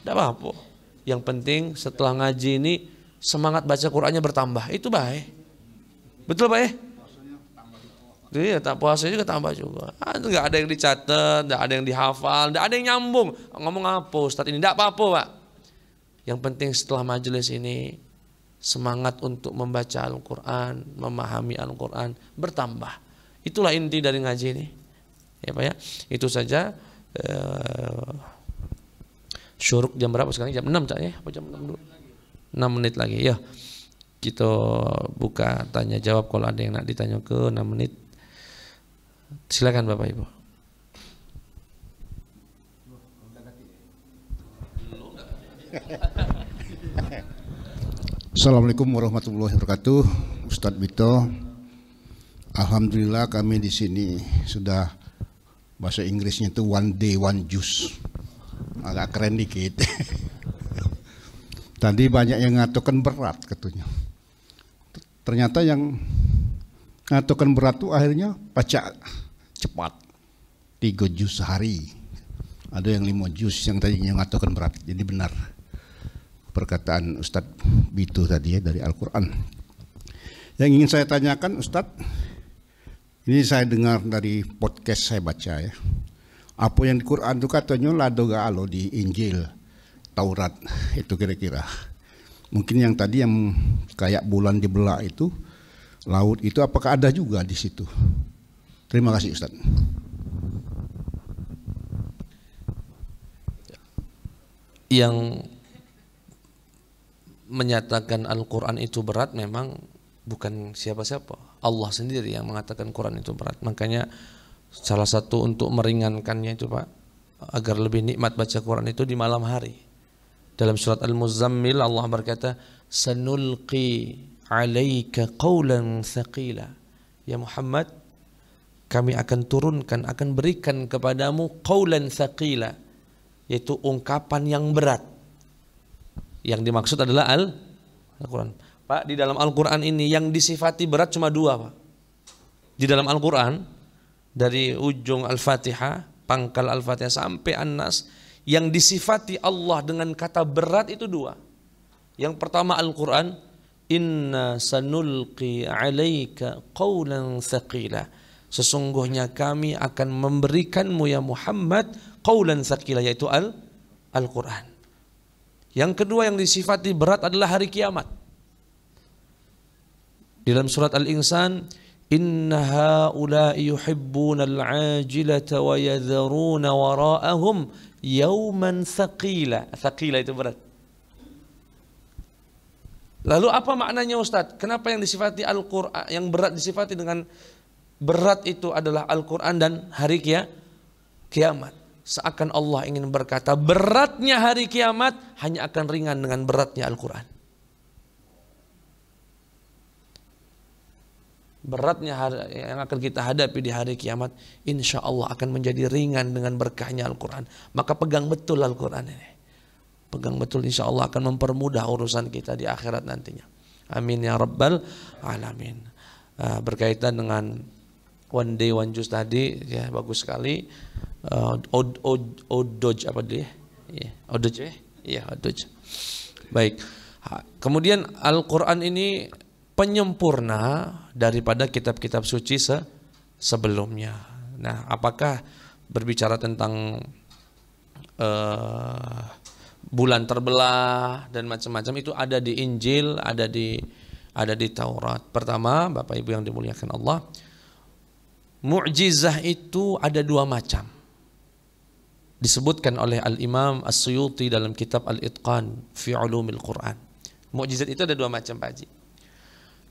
Speaker 1: Dak apa-apa. Yang penting setelah ngaji ini semangat baca Qur'annya bertambah. Itu baik. Betul Pak ya? Iya, tak puasa juga tambah juga. Enggak ada yang dicatat, enggak ada yang dihafal, enggak ada yang nyambung. Ngomong apa Ustaz ini? Enggak apa-apa Pak. Yang penting setelah majelis ini semangat untuk membaca Al-Quran, memahami Al-Quran bertambah. Itulah inti dari ngaji ini. Ya Pak ya. Itu saja. Syuruk jam berapa sekarang? Jam 6 Cak ya? Apa jam 6 dulu? 6 menit lagi ya. Kita buka tanya jawab kalau ada yang nak ditanya ke 6 menit. Silakan Bapak Ibu.
Speaker 2: Assalamualaikum warahmatullahi wabarakatuh. Ustadz Bito. Alhamdulillah kami di sini sudah bahasa Inggrisnya itu one day one juice. Agak keren dikit. Tadi banyak yang ngatokan berat katanya. Ternyata yang ngatokan berat tuh akhirnya baca cepat 3 juz sehari. Ada yang 5 juz yang tadinya ngatokan berat. Jadi benar perkataan Ustadz Bito tadi ya dari Al-Quran. Yang ingin saya tanyakan Ustadz, ini saya dengar dari podcast saya baca ya. Apa yang di Quran itu katanya lado galo di Injil, Taurat itu kira-kira. Mungkin yang tadi yang kayak bulan dibelah itu, laut itu apakah ada juga di situ? Terima kasih Ustaz.
Speaker 1: Yang menyatakan Al-Quran itu berat memang bukan siapa-siapa. Allah sendiri yang mengatakan Quran itu berat. Makanya salah satu untuk meringankannya itu Pak, agar lebih nikmat baca Quran itu di malam hari. Dalam surat Al-Muzammil Allah berkata, sanulqi 'alaika qawlan thaqila. Ya Muhammad, kami akan turunkan, akan berikan kepadamu qawlan thaqila, yaitu ungkapan yang berat. Yang dimaksud adalah Al-Quran. Pak, di dalam Al-Quran ini yang disifati berat cuma dua, Pak. Di dalam Al-Quran, dari ujung Al-Fatihah, pangkal Al-Fatihah sampai An-Nas, yang disifati Allah dengan kata berat itu dua. Yang pertama Al-Quran, inna sanulqi 'alaika qawlan thaqila. Sesungguhnya kami akan memberikanmu ya Muhammad qawlan thaqila, yaitu Al-Quran. Yang kedua yang disifati berat adalah hari kiamat. Di dalam surat Al-Insan, inna haula'i yuhibbuna al-'ajilata wa yadharuna wara'ahum yawman thaqila. Thaqila itu berat. Lalu apa maknanya Ustaz? Kenapa yang disifati Al-Quran, yang berat disifati dengan berat itu adalah Al-Quran dan hari kiamat? Seakan Allah ingin berkata, beratnya hari kiamat hanya akan ringan dengan beratnya Al-Quran. Beratnya yang akan kita hadapi di hari kiamat, insya Allah akan menjadi ringan dengan berkahnya Al-Quran. Maka pegang betul Al-Quran ini. Pegang betul, insya Allah akan mempermudah urusan kita di akhirat nantinya. Amin ya Rabbal Alamin. Berkaitan dengan one day one juice tadi, ya bagus sekali. Odoj apa dia? Odoj ya? Iya, odoj. Baik. Kemudian Al-Quran ini penyempurna daripada kitab-kitab suci sebelumnya. Nah, apakah berbicara tentang bulan terbelah dan macam-macam, itu ada di Injil, ada di Taurat. Pertama, Bapak Ibu yang dimuliakan Allah, mu'jizah itu ada dua macam. Disebutkan oleh Al-Imam As-Suyuti dalam kitab Al-Itqan fi Ulumil Quran. Mu'jizat itu ada dua macam, Pak Haji.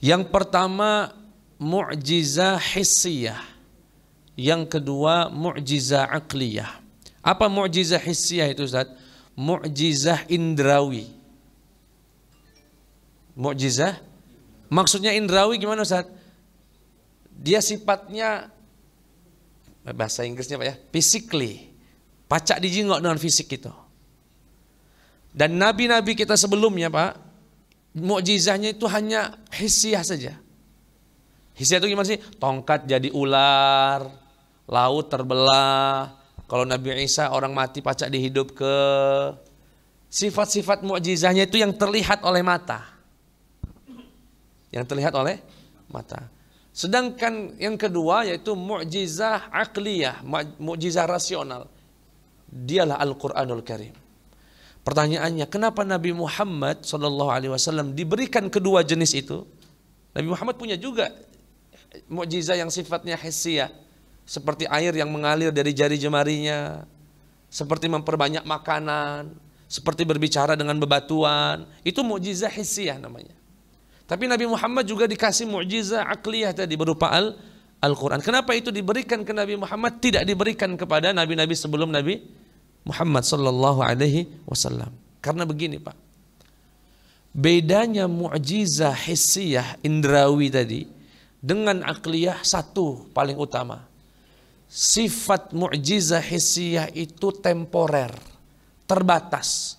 Speaker 1: Yang pertama mu'jizah hissiyah, yang kedua mu'jizah aqliyah. Apa mu'jizah hissiyah itu, Ustaz? Mu'jizah indrawi. Mu'jizah maksudnya indrawi gimana, Ustaz? Dia sifatnya, bahasa Inggrisnya Pak ya, physically, pacak dijingok dengan fisik itu. Dan nabi-nabi kita sebelumnya Pak, mu'jizahnya itu hanya hissiyah saja. Hissiyah itu gimana sih? Tongkat jadi ular, laut terbelah. Kalau Nabi Isa orang mati pacak dihidup ke. Sifat-sifat mu'jizahnya itu yang terlihat oleh mata. Yang terlihat oleh mata. Sedangkan yang kedua yaitu mu'jizah aqliyah, mu'jizah rasional. Dialah Al-Quranul Karim. Pertanyaannya, kenapa Nabi Muhammad SAW diberikan kedua jenis itu? Nabi Muhammad punya juga mukjizah yang sifatnya hissiyah, seperti air yang mengalir dari jari jemarinya, seperti memperbanyak makanan, seperti berbicara dengan bebatuan. Itu mukjizah hissiyah namanya. Tapi Nabi Muhammad juga dikasih mukjizah aqliyah tadi berupa Al-Quran. Kenapa itu diberikan ke Nabi Muhammad, tidak diberikan kepada nabi-nabi sebelum Nabi Muhammad sallallahu alaihi wasallam? Karena begini Pak, bedanya mu'jizah hissiyah indrawi tadi dengan aqliyah satu paling utama. Sifat mu'jizah hissiyah itu temporer, terbatas.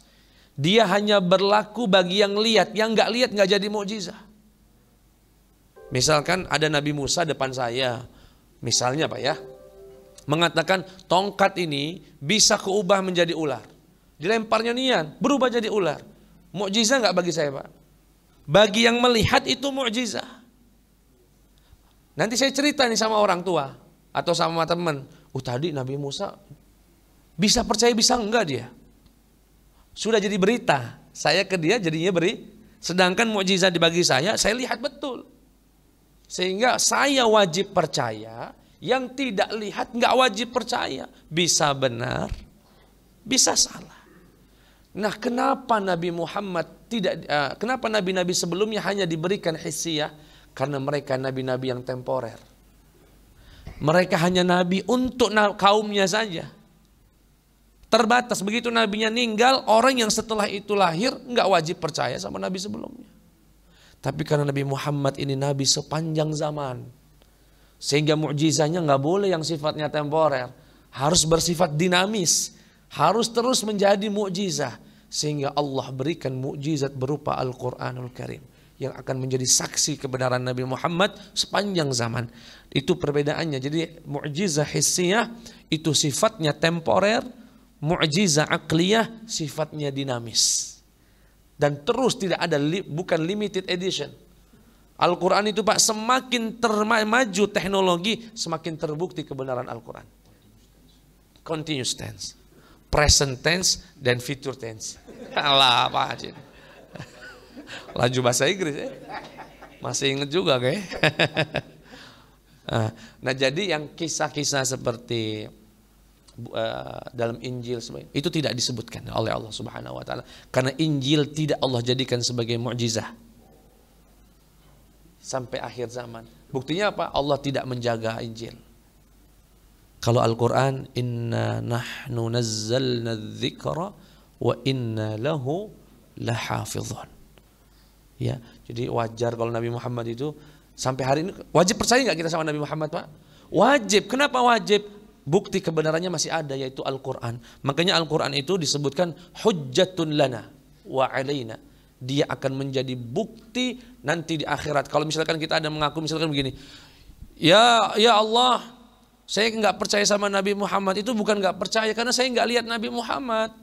Speaker 1: Dia hanya berlaku bagi yang lihat, yang nggak lihat nggak jadi mukjizah. Misalkan ada Nabi Musa depan saya, misalnya Pak ya, mengatakan tongkat ini bisa keubah menjadi ular. Dilemparnya nian, berubah jadi ular. Mukjizah nggak bagi saya Pak? Bagi yang melihat itu mukjizah. Nanti saya cerita nih sama orang tua atau sama teman, tadi Nabi Musa bisa percaya bisa enggak dia? Sudah jadi berita, saya ke dia jadinya sedangkan mukjizat dibagi saya lihat betul. Sehingga saya wajib percaya, yang tidak lihat nggak wajib percaya. Bisa benar, bisa salah. Nah, kenapa Nabi Muhammad kenapa nabi-nabi sebelumnya hanya diberikan hissiyah? Karena mereka nabi-nabi yang temporer. Mereka hanya nabi untuk kaumnya saja. Terbatas, begitu nabinya meninggal, orang yang setelah itu lahir nggak wajib percaya sama nabi sebelumnya. Tapi karena Nabi Muhammad ini Nabi sepanjang zaman, sehingga mukjizahnya nggak boleh yang sifatnya temporer, harus bersifat dinamis, harus terus menjadi mukjizah. Sehingga Allah berikan mukjizat berupa Al-Quranul Karim yang akan menjadi saksi kebenaran Nabi Muhammad sepanjang zaman. Itu perbedaannya. Jadi mukjizah hissiyah itu sifatnya temporer, mukjizah akliyah sifatnya dinamis. Dan terus tidak ada, bukan limited edition. Al-Quran itu Pak, semakin maju teknologi, semakin terbukti kebenaran Al-Quran. Continuous tense, present tense, dan future tense. Alah Pak Haji. Laju bahasa Inggris ya. Masih inget juga kayak. Nah jadi yang kisah-kisah seperti dalam Injil itu tidak disebutkan oleh Allah Subhanahu wa taala, karena Injil tidak Allah jadikan sebagai mukjizah sampai akhir zaman. Buktinya apa? Allah tidak menjaga Injil. Kalau Al-Quran, inna nahnu nazzalna dzikra wa inna lahu lahafizun. Ya, jadi wajar kalau Nabi Muhammad itu sampai hari ini, wajib percaya nggak kita sama Nabi Muhammad Pak? Wajib. Kenapa wajib? Bukti kebenarannya masih ada, yaitu Al-Quran. Makanya Al-Quran itu disebutkan hujjatun lana wa alaina. Dia akan menjadi bukti nanti di akhirat. Kalau misalkan kita ada mengaku misalkan begini, ya Allah, saya nggak percaya sama Nabi Muhammad, itu bukan nggak percaya karena saya nggak lihat Nabi Muhammad.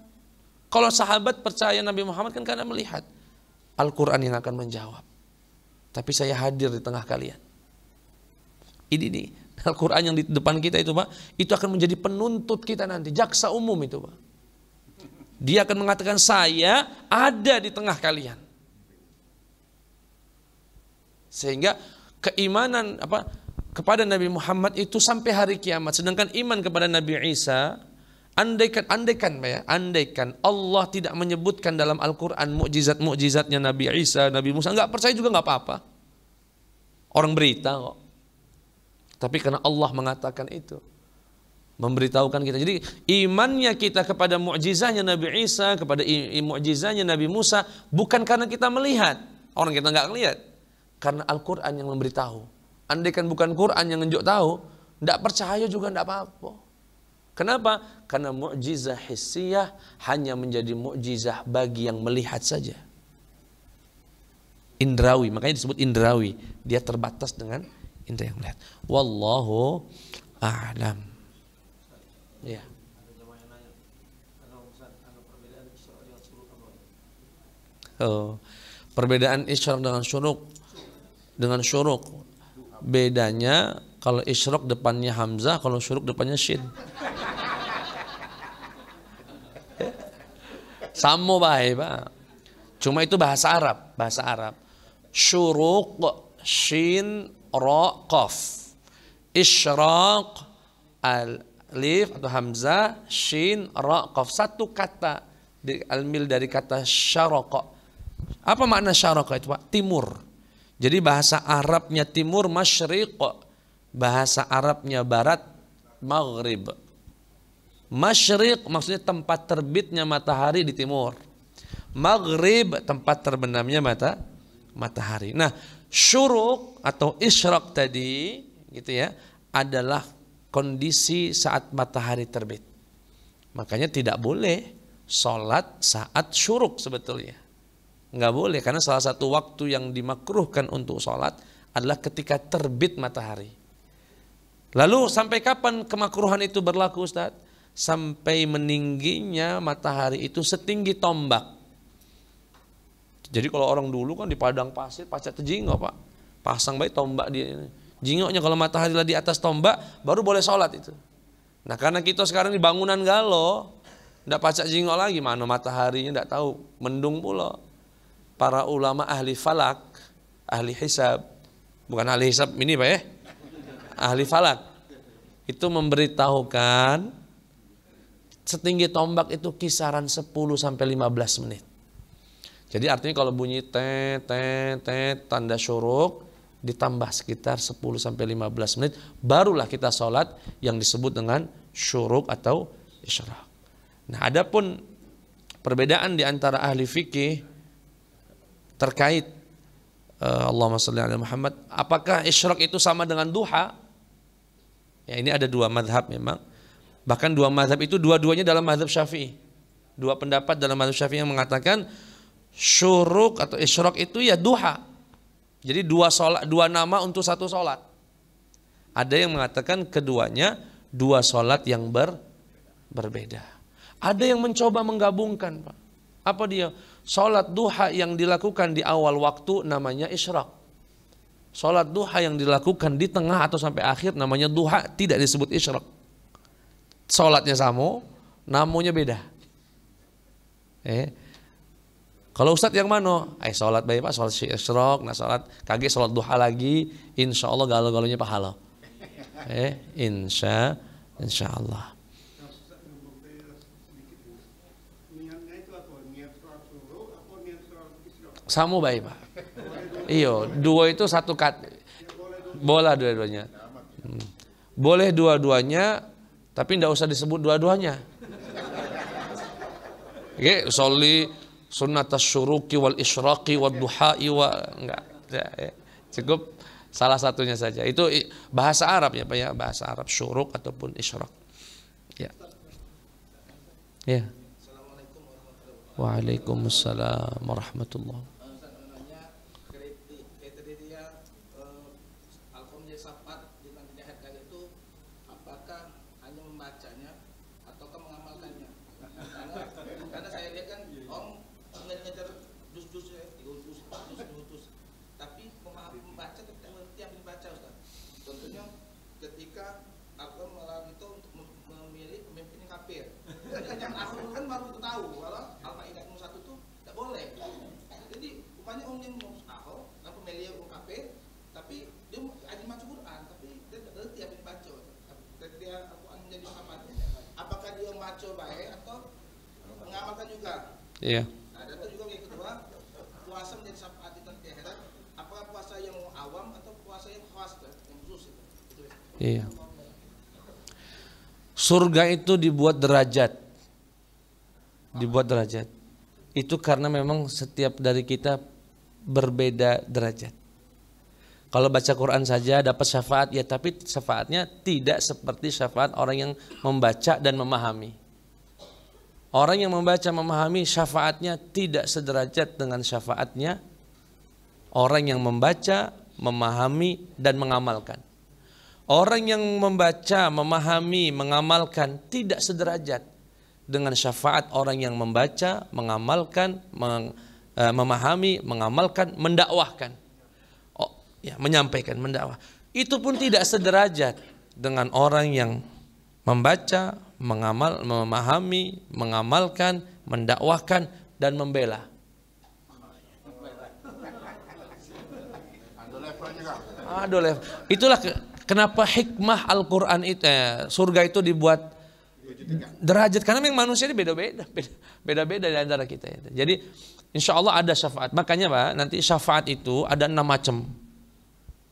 Speaker 1: Kalau sahabat percaya Nabi Muhammad kan karena melihat. Al-Quran yang akan menjawab. Tapi saya hadir di tengah kalian. Ini nih Al-Quran yang di depan kita itu Pak, itu akan menjadi penuntut kita nanti, jaksa umum itu Pak. Dia akan mengatakan saya ada di tengah kalian. Sehingga keimanan kepada Nabi Muhammad itu sampai hari kiamat. Sedangkan iman kepada Nabi Isa, andaikan Allah tidak menyebutkan dalam Al-Quran mukjizat-mukjizatnya Nabi Isa, Nabi Musa, nggak percaya juga nggak apa-apa. Orang berita kok. Tapi karena Allah mengatakan itu, memberitahukan kita. Jadi imannya kita kepada mukjizatnya Nabi Isa, kepada mukjizatnya Nabi Musa, bukan karena kita melihat. Orang kita nggak melihat. Karena Al-Quran yang memberitahu. Andaikan bukan Quran yang nunjuk tahu, nggak percaya juga nggak apa-apa. Kenapa? Karena mukjizah hissiyah hanya menjadi mukjizah bagi yang melihat saja. Indrawi, makanya disebut indrawi. Dia terbatas dengan indra yang melihat. Wallahu a'lam. Ya. Oh, perbedaan isyraq dengan syuruk. Dengan syuruk, bedanya kalau isyraq depannya hamzah, kalau syuruk depannya shin. Sama baik Pak. Cuma itu bahasa Arab. Syuruk shin ra qaf. Isyraq alif atau hamzah shin ra qaf. Satu kata al-mil dari kata syaraqa. Apa makna syaraqa itu Pak? Timur. Jadi bahasa Arabnya timur masyriq, bahasa Arabnya barat maghrib. Masyriq maksudnya tempat terbitnya matahari di timur. Maghrib tempat terbenamnya matahari. Nah, syuruk atau isyraq tadi gitu ya, adalah kondisi saat matahari terbit. Makanya tidak boleh sholat saat syuruk sebetulnya. Nggak boleh, karena salah satu waktu yang dimakruhkan untuk sholat adalah ketika terbit matahari. Lalu sampai kapan kemakruhan itu berlaku Ustaz? Sampai meningginya matahari itu setinggi tombak. Jadi kalau orang dulu kan di padang pasir pacak tejingo Pak, pasang baik tombak di jingoknya, kalau matahari lah di atas tombak baru boleh sholat itu. Nah karena kita sekarang di bangunan galo, ndak pacak jingok lagi, mana mataharinya ndak tahu, mendung pula. Para ulama ahli falak, ahli hisab, bukan ahli hisab ini Pak ya, ahli falak, itu memberitahukan setinggi tombak itu kisaran 10 sampai 15 menit. Jadi artinya kalau bunyi tet tanda syuruk ditambah sekitar 10 sampai 15 menit barulah kita sholat yang disebut dengan syuruk atau isyraq. Nah, adapun perbedaan di antara ahli fikih terkait Allahumma sholli ala Muhammad. Apakah isyraq itu sama dengan duha? Ya, ini ada dua mazhab memang. Bahkan dua mazhab itu dua-duanya dalam mazhab Syafi'i. Dua pendapat dalam mazhab Syafi'i yang mengatakan syuruk atau isyraq itu ya duha. Jadi dua nama untuk satu sholat. Ada yang mengatakan keduanya dua sholat yang berbeda. Ada yang mencoba menggabungkan, Pak. Apa dia? Sholat duha yang dilakukan di awal waktu namanya isyraq. Sholat duha yang dilakukan di tengah atau sampai akhir namanya duha, tidak disebut isyraq. Sholatnya sama, namanya beda. Kalau Ustadz yang mana? Sholat baik Pak, sholat isyraq, nah sholat kaget sholat duha lagi, insya Allah galau-galaunya pahala. Insya Allah. Sama baik Pak. Iyo, dua itu satu kat. Boleh dua-duanya. Boleh dua-duanya, tapi tidak usah disebut dua-duanya. Sholli sunnatas syuruki wal isyraqi wal duha'i enggak. Cukup salah satunya saja. Itu bahasa Arab ya Pak ya, bahasa Arab syuruk ataupun isyraq. Ya. Ya. Waalaikumsalam warahmatullahi. Iya. Ada juga yang kedua, puasa menjadi syafaat di akhirat. Apakah puasa yang awam atau puasa yang khas, yang khusus itu? Iya. Surga itu dibuat derajat. Dibuat derajat. Itu karena memang setiap dari kita berbeda derajat. Kalau baca Quran saja dapat syafaat ya, tapi syafaatnya tidak seperti syafaat orang yang membaca dan memahami. Orang yang membaca memahami syafaatnya tidak sederajat dengan syafaatnya orang yang membaca, memahami dan mengamalkan. Orang yang membaca, memahami, mengamalkan tidak sederajat dengan syafaat orang yang membaca, mengamalkan, memahami, mengamalkan, mendakwahkan. Menyampaikan, mendakwah. Itu pun tidak sederajat dengan orang yang membaca, memahami, mengamalkan, mendakwahkan dan membela. Itulah kenapa hikmah Al-Quran itu, surga itu dibuat derajat, karena memang manusia ini beda-beda di antara kita. Jadi insya Allah ada syafaat. Makanya Pak, nanti syafaat itu ada 6 macam.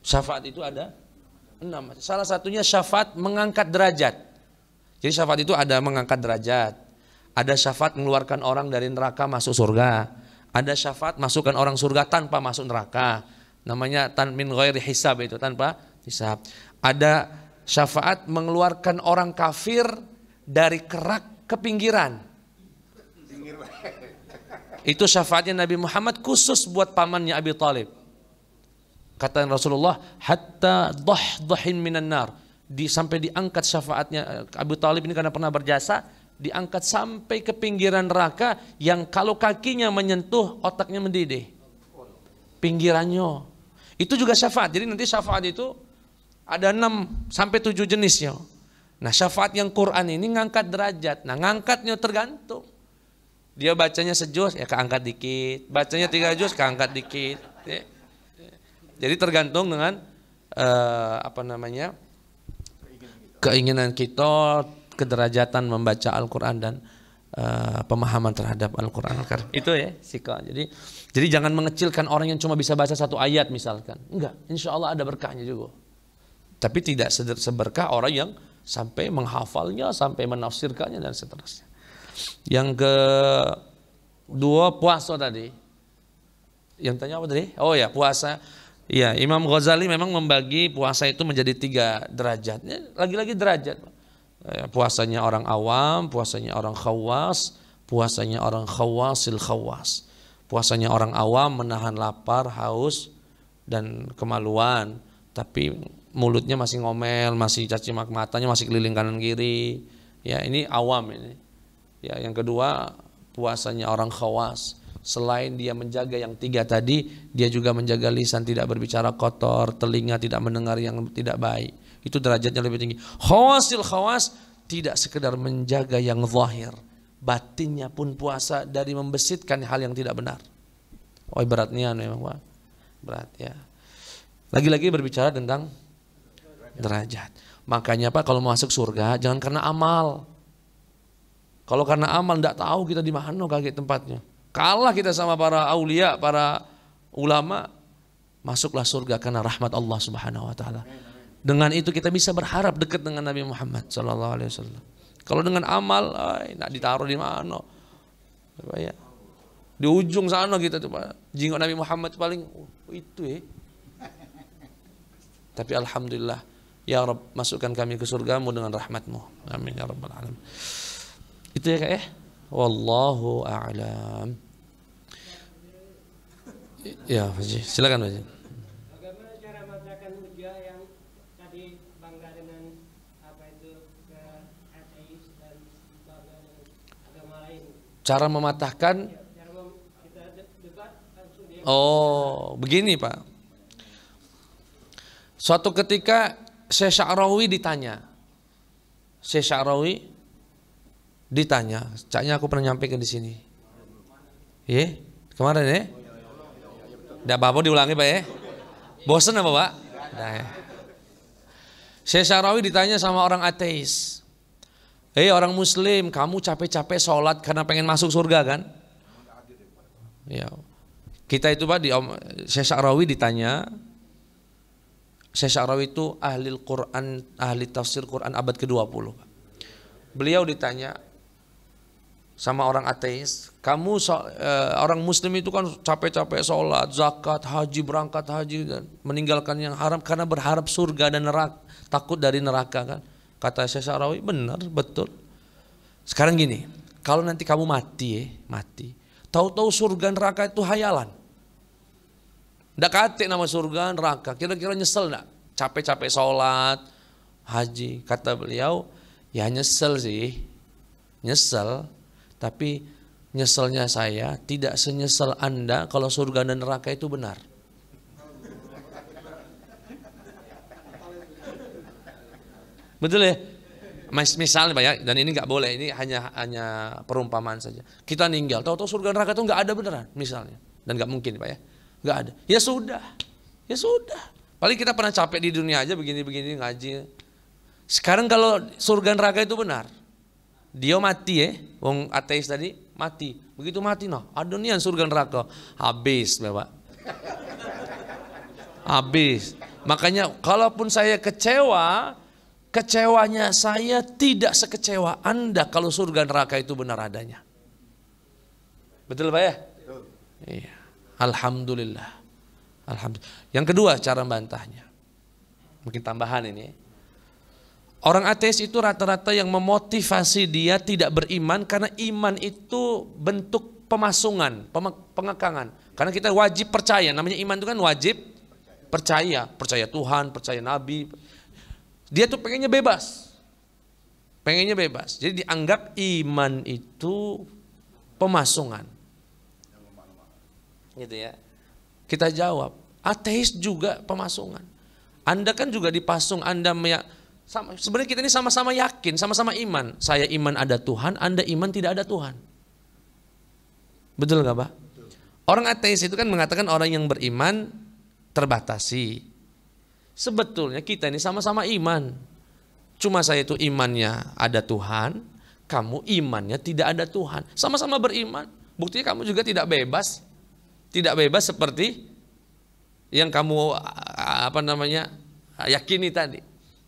Speaker 1: Syafaat itu ada 6 macam. Salah satunya syafaat mengangkat derajat. Jadi syafaat itu ada mengangkat derajat, ada syafaat mengeluarkan orang dari neraka masuk surga, ada syafaat masukkan orang surga tanpa masuk neraka, namanya min ghairi hisab, itu tanpa hisab. Ada syafaat mengeluarkan orang kafir dari kerak ke pinggiran. Itu syafaatnya Nabi Muhammad khusus buat pamannya Abi Thalib. Kata Rasulullah, hatta dahdahin minan nar. Sampai diangkat syafaatnya Abu Thalib ini karena pernah berjasa, diangkat sampai ke pinggiran neraka yang kalau kakinya menyentuh otaknya mendidih. Pinggirannya. Itu juga syafaat. Jadi nanti syafaat itu ada 6 sampai 7 jenisnya. Nah, syafaat yang Quran ini ngangkat derajat. Nah, ngangkatnya tergantung. Dia bacanya sejuz ya keangkat dikit, bacanya 3 juz keangkat dikit. Jadi tergantung dengan keinginan kita, kederajatan membaca Al-Quran dan pemahaman terhadap Al-Quran. Itu ya sikap. Jadi jangan mengecilkan orang yang cuma bisa baca 1 ayat misalkan. Enggak, insya Allah ada berkahnya juga. Tapi tidak seberkah orang yang sampai menghafalnya, sampai menafsirkannya dan seterusnya. Yang kedua puasa tadi. Yang tanya apa tadi? Oh ya, puasa. Iya, Imam Ghazali memang membagi puasa itu menjadi 3 derajat. Lagi-lagi derajat. Puasanya orang awam, puasanya orang khawas, puasanya orang khawasil khawas. Puasanya orang awam menahan lapar, haus, dan kemaluan. Tapi mulutnya masih ngomel, masih caci matanya masih keliling kanan kiri. Ya, ini awam ini. Ya, yang kedua puasanya orang khawas. Selain dia menjaga yang 3 tadi, dia juga menjaga lisan tidak berbicara kotor, telinga tidak mendengar yang tidak baik. Itu derajatnya lebih tinggi. Khawasil khawas tidak sekedar menjaga yang zahir, batinnya pun puasa dari membesitkan hal yang tidak benar. Oh, beratnya memang Pak. Berat ya. Lagi-lagi berbicara tentang derajat. Makanya Pak, kalau masuk surga jangan karena amal. Kalau karena amal enggak tahu kita di mana kaget tempatnya. Kalah kita sama para aulia, para ulama, masuklah surga karena rahmat Allah Subhanahu wa taala. Dengan itu kita bisa berharap dekat dengan Nabi Muhammad sallallahu alaihi wasallam. Kalau dengan amal, nak ditaruh di mana? Ya. Di ujung sana kita tuh Pak. Jingok Nabi Muhammad paling itu ya. Tapi alhamdulillah, ya Rabb, masukkan kami ke surgamu dengan rahmatmu. Amin ya rabbal alamin. Itu ya Kak ya. Wallahu a'lam. Ya, Haji, silakan Haji.
Speaker 3: Bagaimana cara mematahkan hujah yang tadi bangga dengan apa itu ke ateis dan bangga dengan agama lain?
Speaker 1: Cara mematahkan?
Speaker 3: Kita debat langsung dia.
Speaker 1: Oh, begini Pak. Suatu ketika Syekh Sya'rawi ditanya. Syekh Sya'rawi ditanya, caknya aku pernah nyampaikan di sini. Ya, kemarin ya. Tidak apa-apa diulangi Pak ya. Bosan apa Pak? Nah, ya. Syekh Sya'rawi ditanya sama orang ateis. Orang muslim, kamu capek-capek sholat karena pengen masuk surga kan? Ya. Kita itu Pak, Syekh Sya'rawi ditanya. Syekh Sya'rawi itu ahli Quran, ahli tafsir Quran abad ke-20 Pak. Beliau ditanya sama orang ateis, kamu orang muslim itu kan capek-capek sholat, zakat, haji, berangkat haji dan meninggalkan yang haram karena berharap surga dan neraka, takut dari neraka kan? Kata Syekh Sya'rawi, benar, betul. Sekarang gini, kalau nanti kamu mati, tahu-tahu surga neraka itu hayalan. Nggak kate nama surga neraka, kira-kira nyesel nggak? Capek-capek sholat, haji, kata beliau, ya nyesel sih, nyesel. Tapi nyeselnya saya tidak senyesel Anda kalau surga dan neraka itu benar. Betul ya? Misalnya Pak ya, dan ini nggak boleh, ini hanya perumpamaan saja. Kita meninggal, tahu-tahu surga neraka itu nggak ada beneran, misalnya, dan nggak mungkin Pak ya, nggak ada. Ya sudah. Paling kita pernah capek di dunia aja begini-begini ngaji. Sekarang kalau surga neraka itu benar. Dia mati ya, wong ateis tadi mati. Begitu mati ada nian surga neraka. Habis Bapak. Habis. Makanya kalaupun saya kecewa, kecewanya saya tidak sekecewa Anda kalau surga neraka itu benar adanya. Betul Pak ya? Betul. Iya. Alhamdulillah. Yang kedua cara bantahnya. Mungkin tambahan ini. Orang ateis itu rata-rata yang memotivasi dia tidak beriman karena iman itu bentuk pemasungan, pengekangan. Karena kita wajib percaya, namanya iman itu kan wajib percaya Tuhan, percaya Nabi. Dia tuh pengennya bebas. Jadi dianggap iman itu pemasungan. Gitu ya. Kita jawab, ateis juga pemasungan. Anda kan juga dipasung, sebenarnya kita ini sama-sama yakin, sama-sama iman. Saya iman ada Tuhan, Anda iman tidak ada Tuhan. Betul gak Pak? Betul. Orang ateis itu kan mengatakan orang yang beriman terbatasi. Sebetulnya kita ini sama-sama iman. Cuma saya itu imannya ada Tuhan, kamu imannya tidak ada Tuhan. Sama-sama beriman. Buktinya kamu juga tidak bebas. Tidak bebas seperti yang kamu yakini tadi.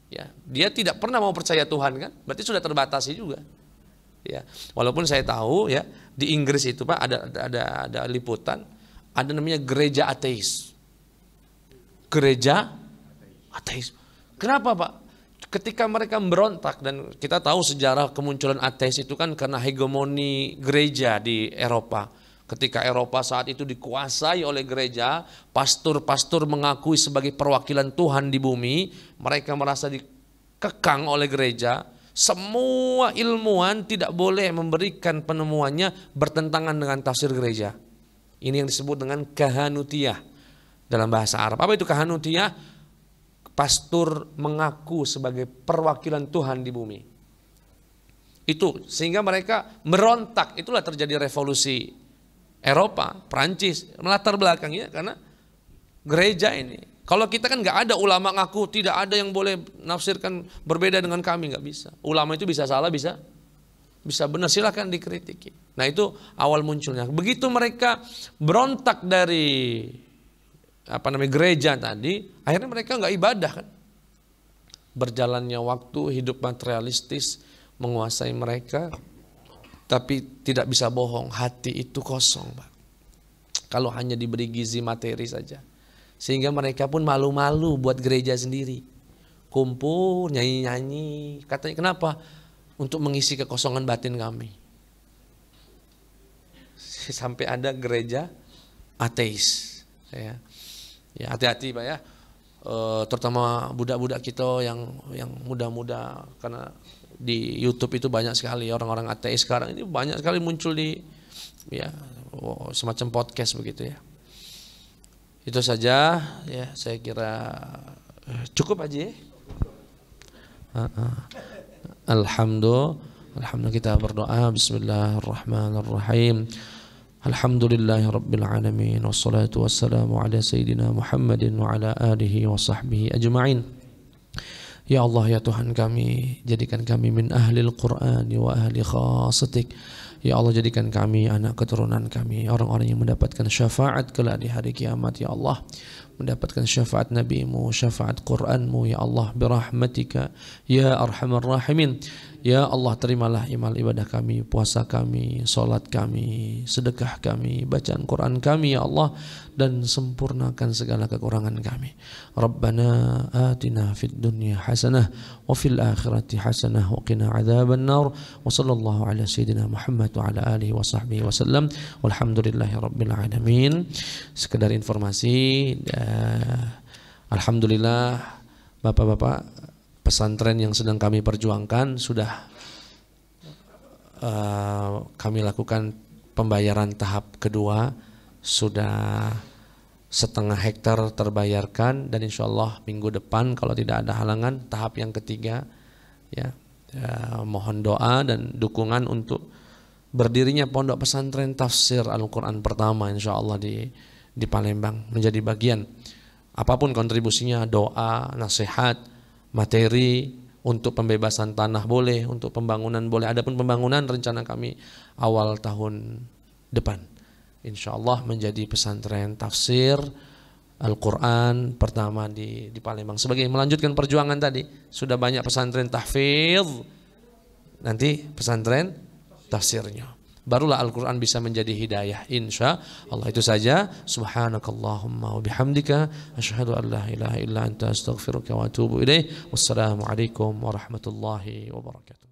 Speaker 1: Ya, dia tidak pernah mau percaya Tuhan kan, berarti sudah terbatasi juga. Ya, walaupun saya tahu ya di Inggris itu Pak ada liputan, ada namanya gereja ateis. Gereja ateis. Kenapa Pak? Ketika mereka berontak, dan kita tahu sejarah kemunculan ateis itu kan karena hegemoni gereja di Eropa. Ketika Eropa saat itu dikuasai oleh gereja, pastor-pastor mengakui sebagai perwakilan Tuhan di bumi, mereka merasa dikekang oleh gereja. Semua ilmuwan tidak boleh memberikan penemuannya bertentangan dengan tafsir gereja. Ini yang disebut dengan kahanutiyah dalam bahasa Arab. Apa itu kahanutiyah? Pastor mengaku sebagai perwakilan Tuhan di bumi. Itu sehingga mereka merontak. Itulah terjadi revolusi Eropa, Prancis, melatar belakangnya karena gereja ini. Kalau kita kan nggak ada ulama ngaku, tidak ada yang boleh nafsirkan berbeda dengan kami, nggak bisa. Ulama itu bisa salah, bisa benar, silakan dikritiki. Nah itu awal munculnya. Begitu mereka berontak dari gereja tadi, akhirnya mereka nggak ibadah kan. Berjalannya waktu, hidup materialistis menguasai mereka, tapi tidak bisa bohong, hati itu kosong Pak. Kalau hanya diberi gizi materi saja, sehingga mereka pun malu-malu buat gereja sendiri, kumpul nyanyi-nyanyi. Katanya kenapa? Untuk mengisi kekosongan batin kami. Sampai ada gereja ateis. Ya hati-hati Pak ya, terutama budak-budak kita yang muda-muda, karena di YouTube itu banyak sekali orang-orang ateis sekarang ini, banyak sekali muncul di semacam podcast begitu ya. Itu saja ya, saya kira cukup aja ya. Alhamdulillah kita berdoa. Bismillahirrahmanirrahim. Alhamdulillahi Rabbil Alamin. Wassalatu wassalamu ala Sayyidina Muhammadin wa ala alihi wa sahbihi ajma'in. Ya Allah ya Tuhan kami, jadikan kami min ahlil Qur'an wa ahli khasatik. Ya Allah jadikan kami, anak keturunan kami, orang-orang yang mendapatkan syafaat kelak di hari kiamat ya Allah. Mendapatkan syafaat Nabi-Mu, syafaat Qur'an-Mu ya Allah, birahmatika ya arhamar rahimin. Ya Allah terimalah imal ibadah kami, puasa kami, solat kami, sedekah kami, bacaan Quran kami ya Allah, dan sempurnakan segala kekurangan kami. Rabbana atina fid dunya hasanah wa fil akhirati hasanah wa qina adzaban nar. Wa sallallahu ala sayyidina Muhammad wa ala alihi wa sahbihi wasallam. Walhamdulillahi rabbil alamin. Sekedar informasi, alhamdulillah Bapak-bapak, pesantren yang sedang kami perjuangkan sudah kami lakukan pembayaran tahap kedua, sudah 1/2 hektar terbayarkan, dan insya Allah minggu depan kalau tidak ada halangan tahap yang ketiga ya, mohon doa dan dukungan untuk berdirinya pondok pesantren tafsir Al-Quran pertama insya Allah di Palembang, menjadi bagian. Apapun kontribusinya, doa, nasihat, materi, untuk pembebasan tanah boleh, untuk pembangunan boleh. Adapun pembangunan rencana kami awal tahun depan, insya Allah menjadi pesantren tafsir Al-Quran pertama di Palembang. Sebagai melanjutkan perjuangan tadi, sudah banyak pesantren tahfidz, nanti pesantren tafsirnya, barulah Al-Quran bisa menjadi hidayah insya Allah. Itu saja. Subhanakallahumma wa bihamdika asyhadu an la ilaha illa anta astaghfiruka wa atubu ilaih. Wassalamualaikum warahmatullahi wabarakatuh.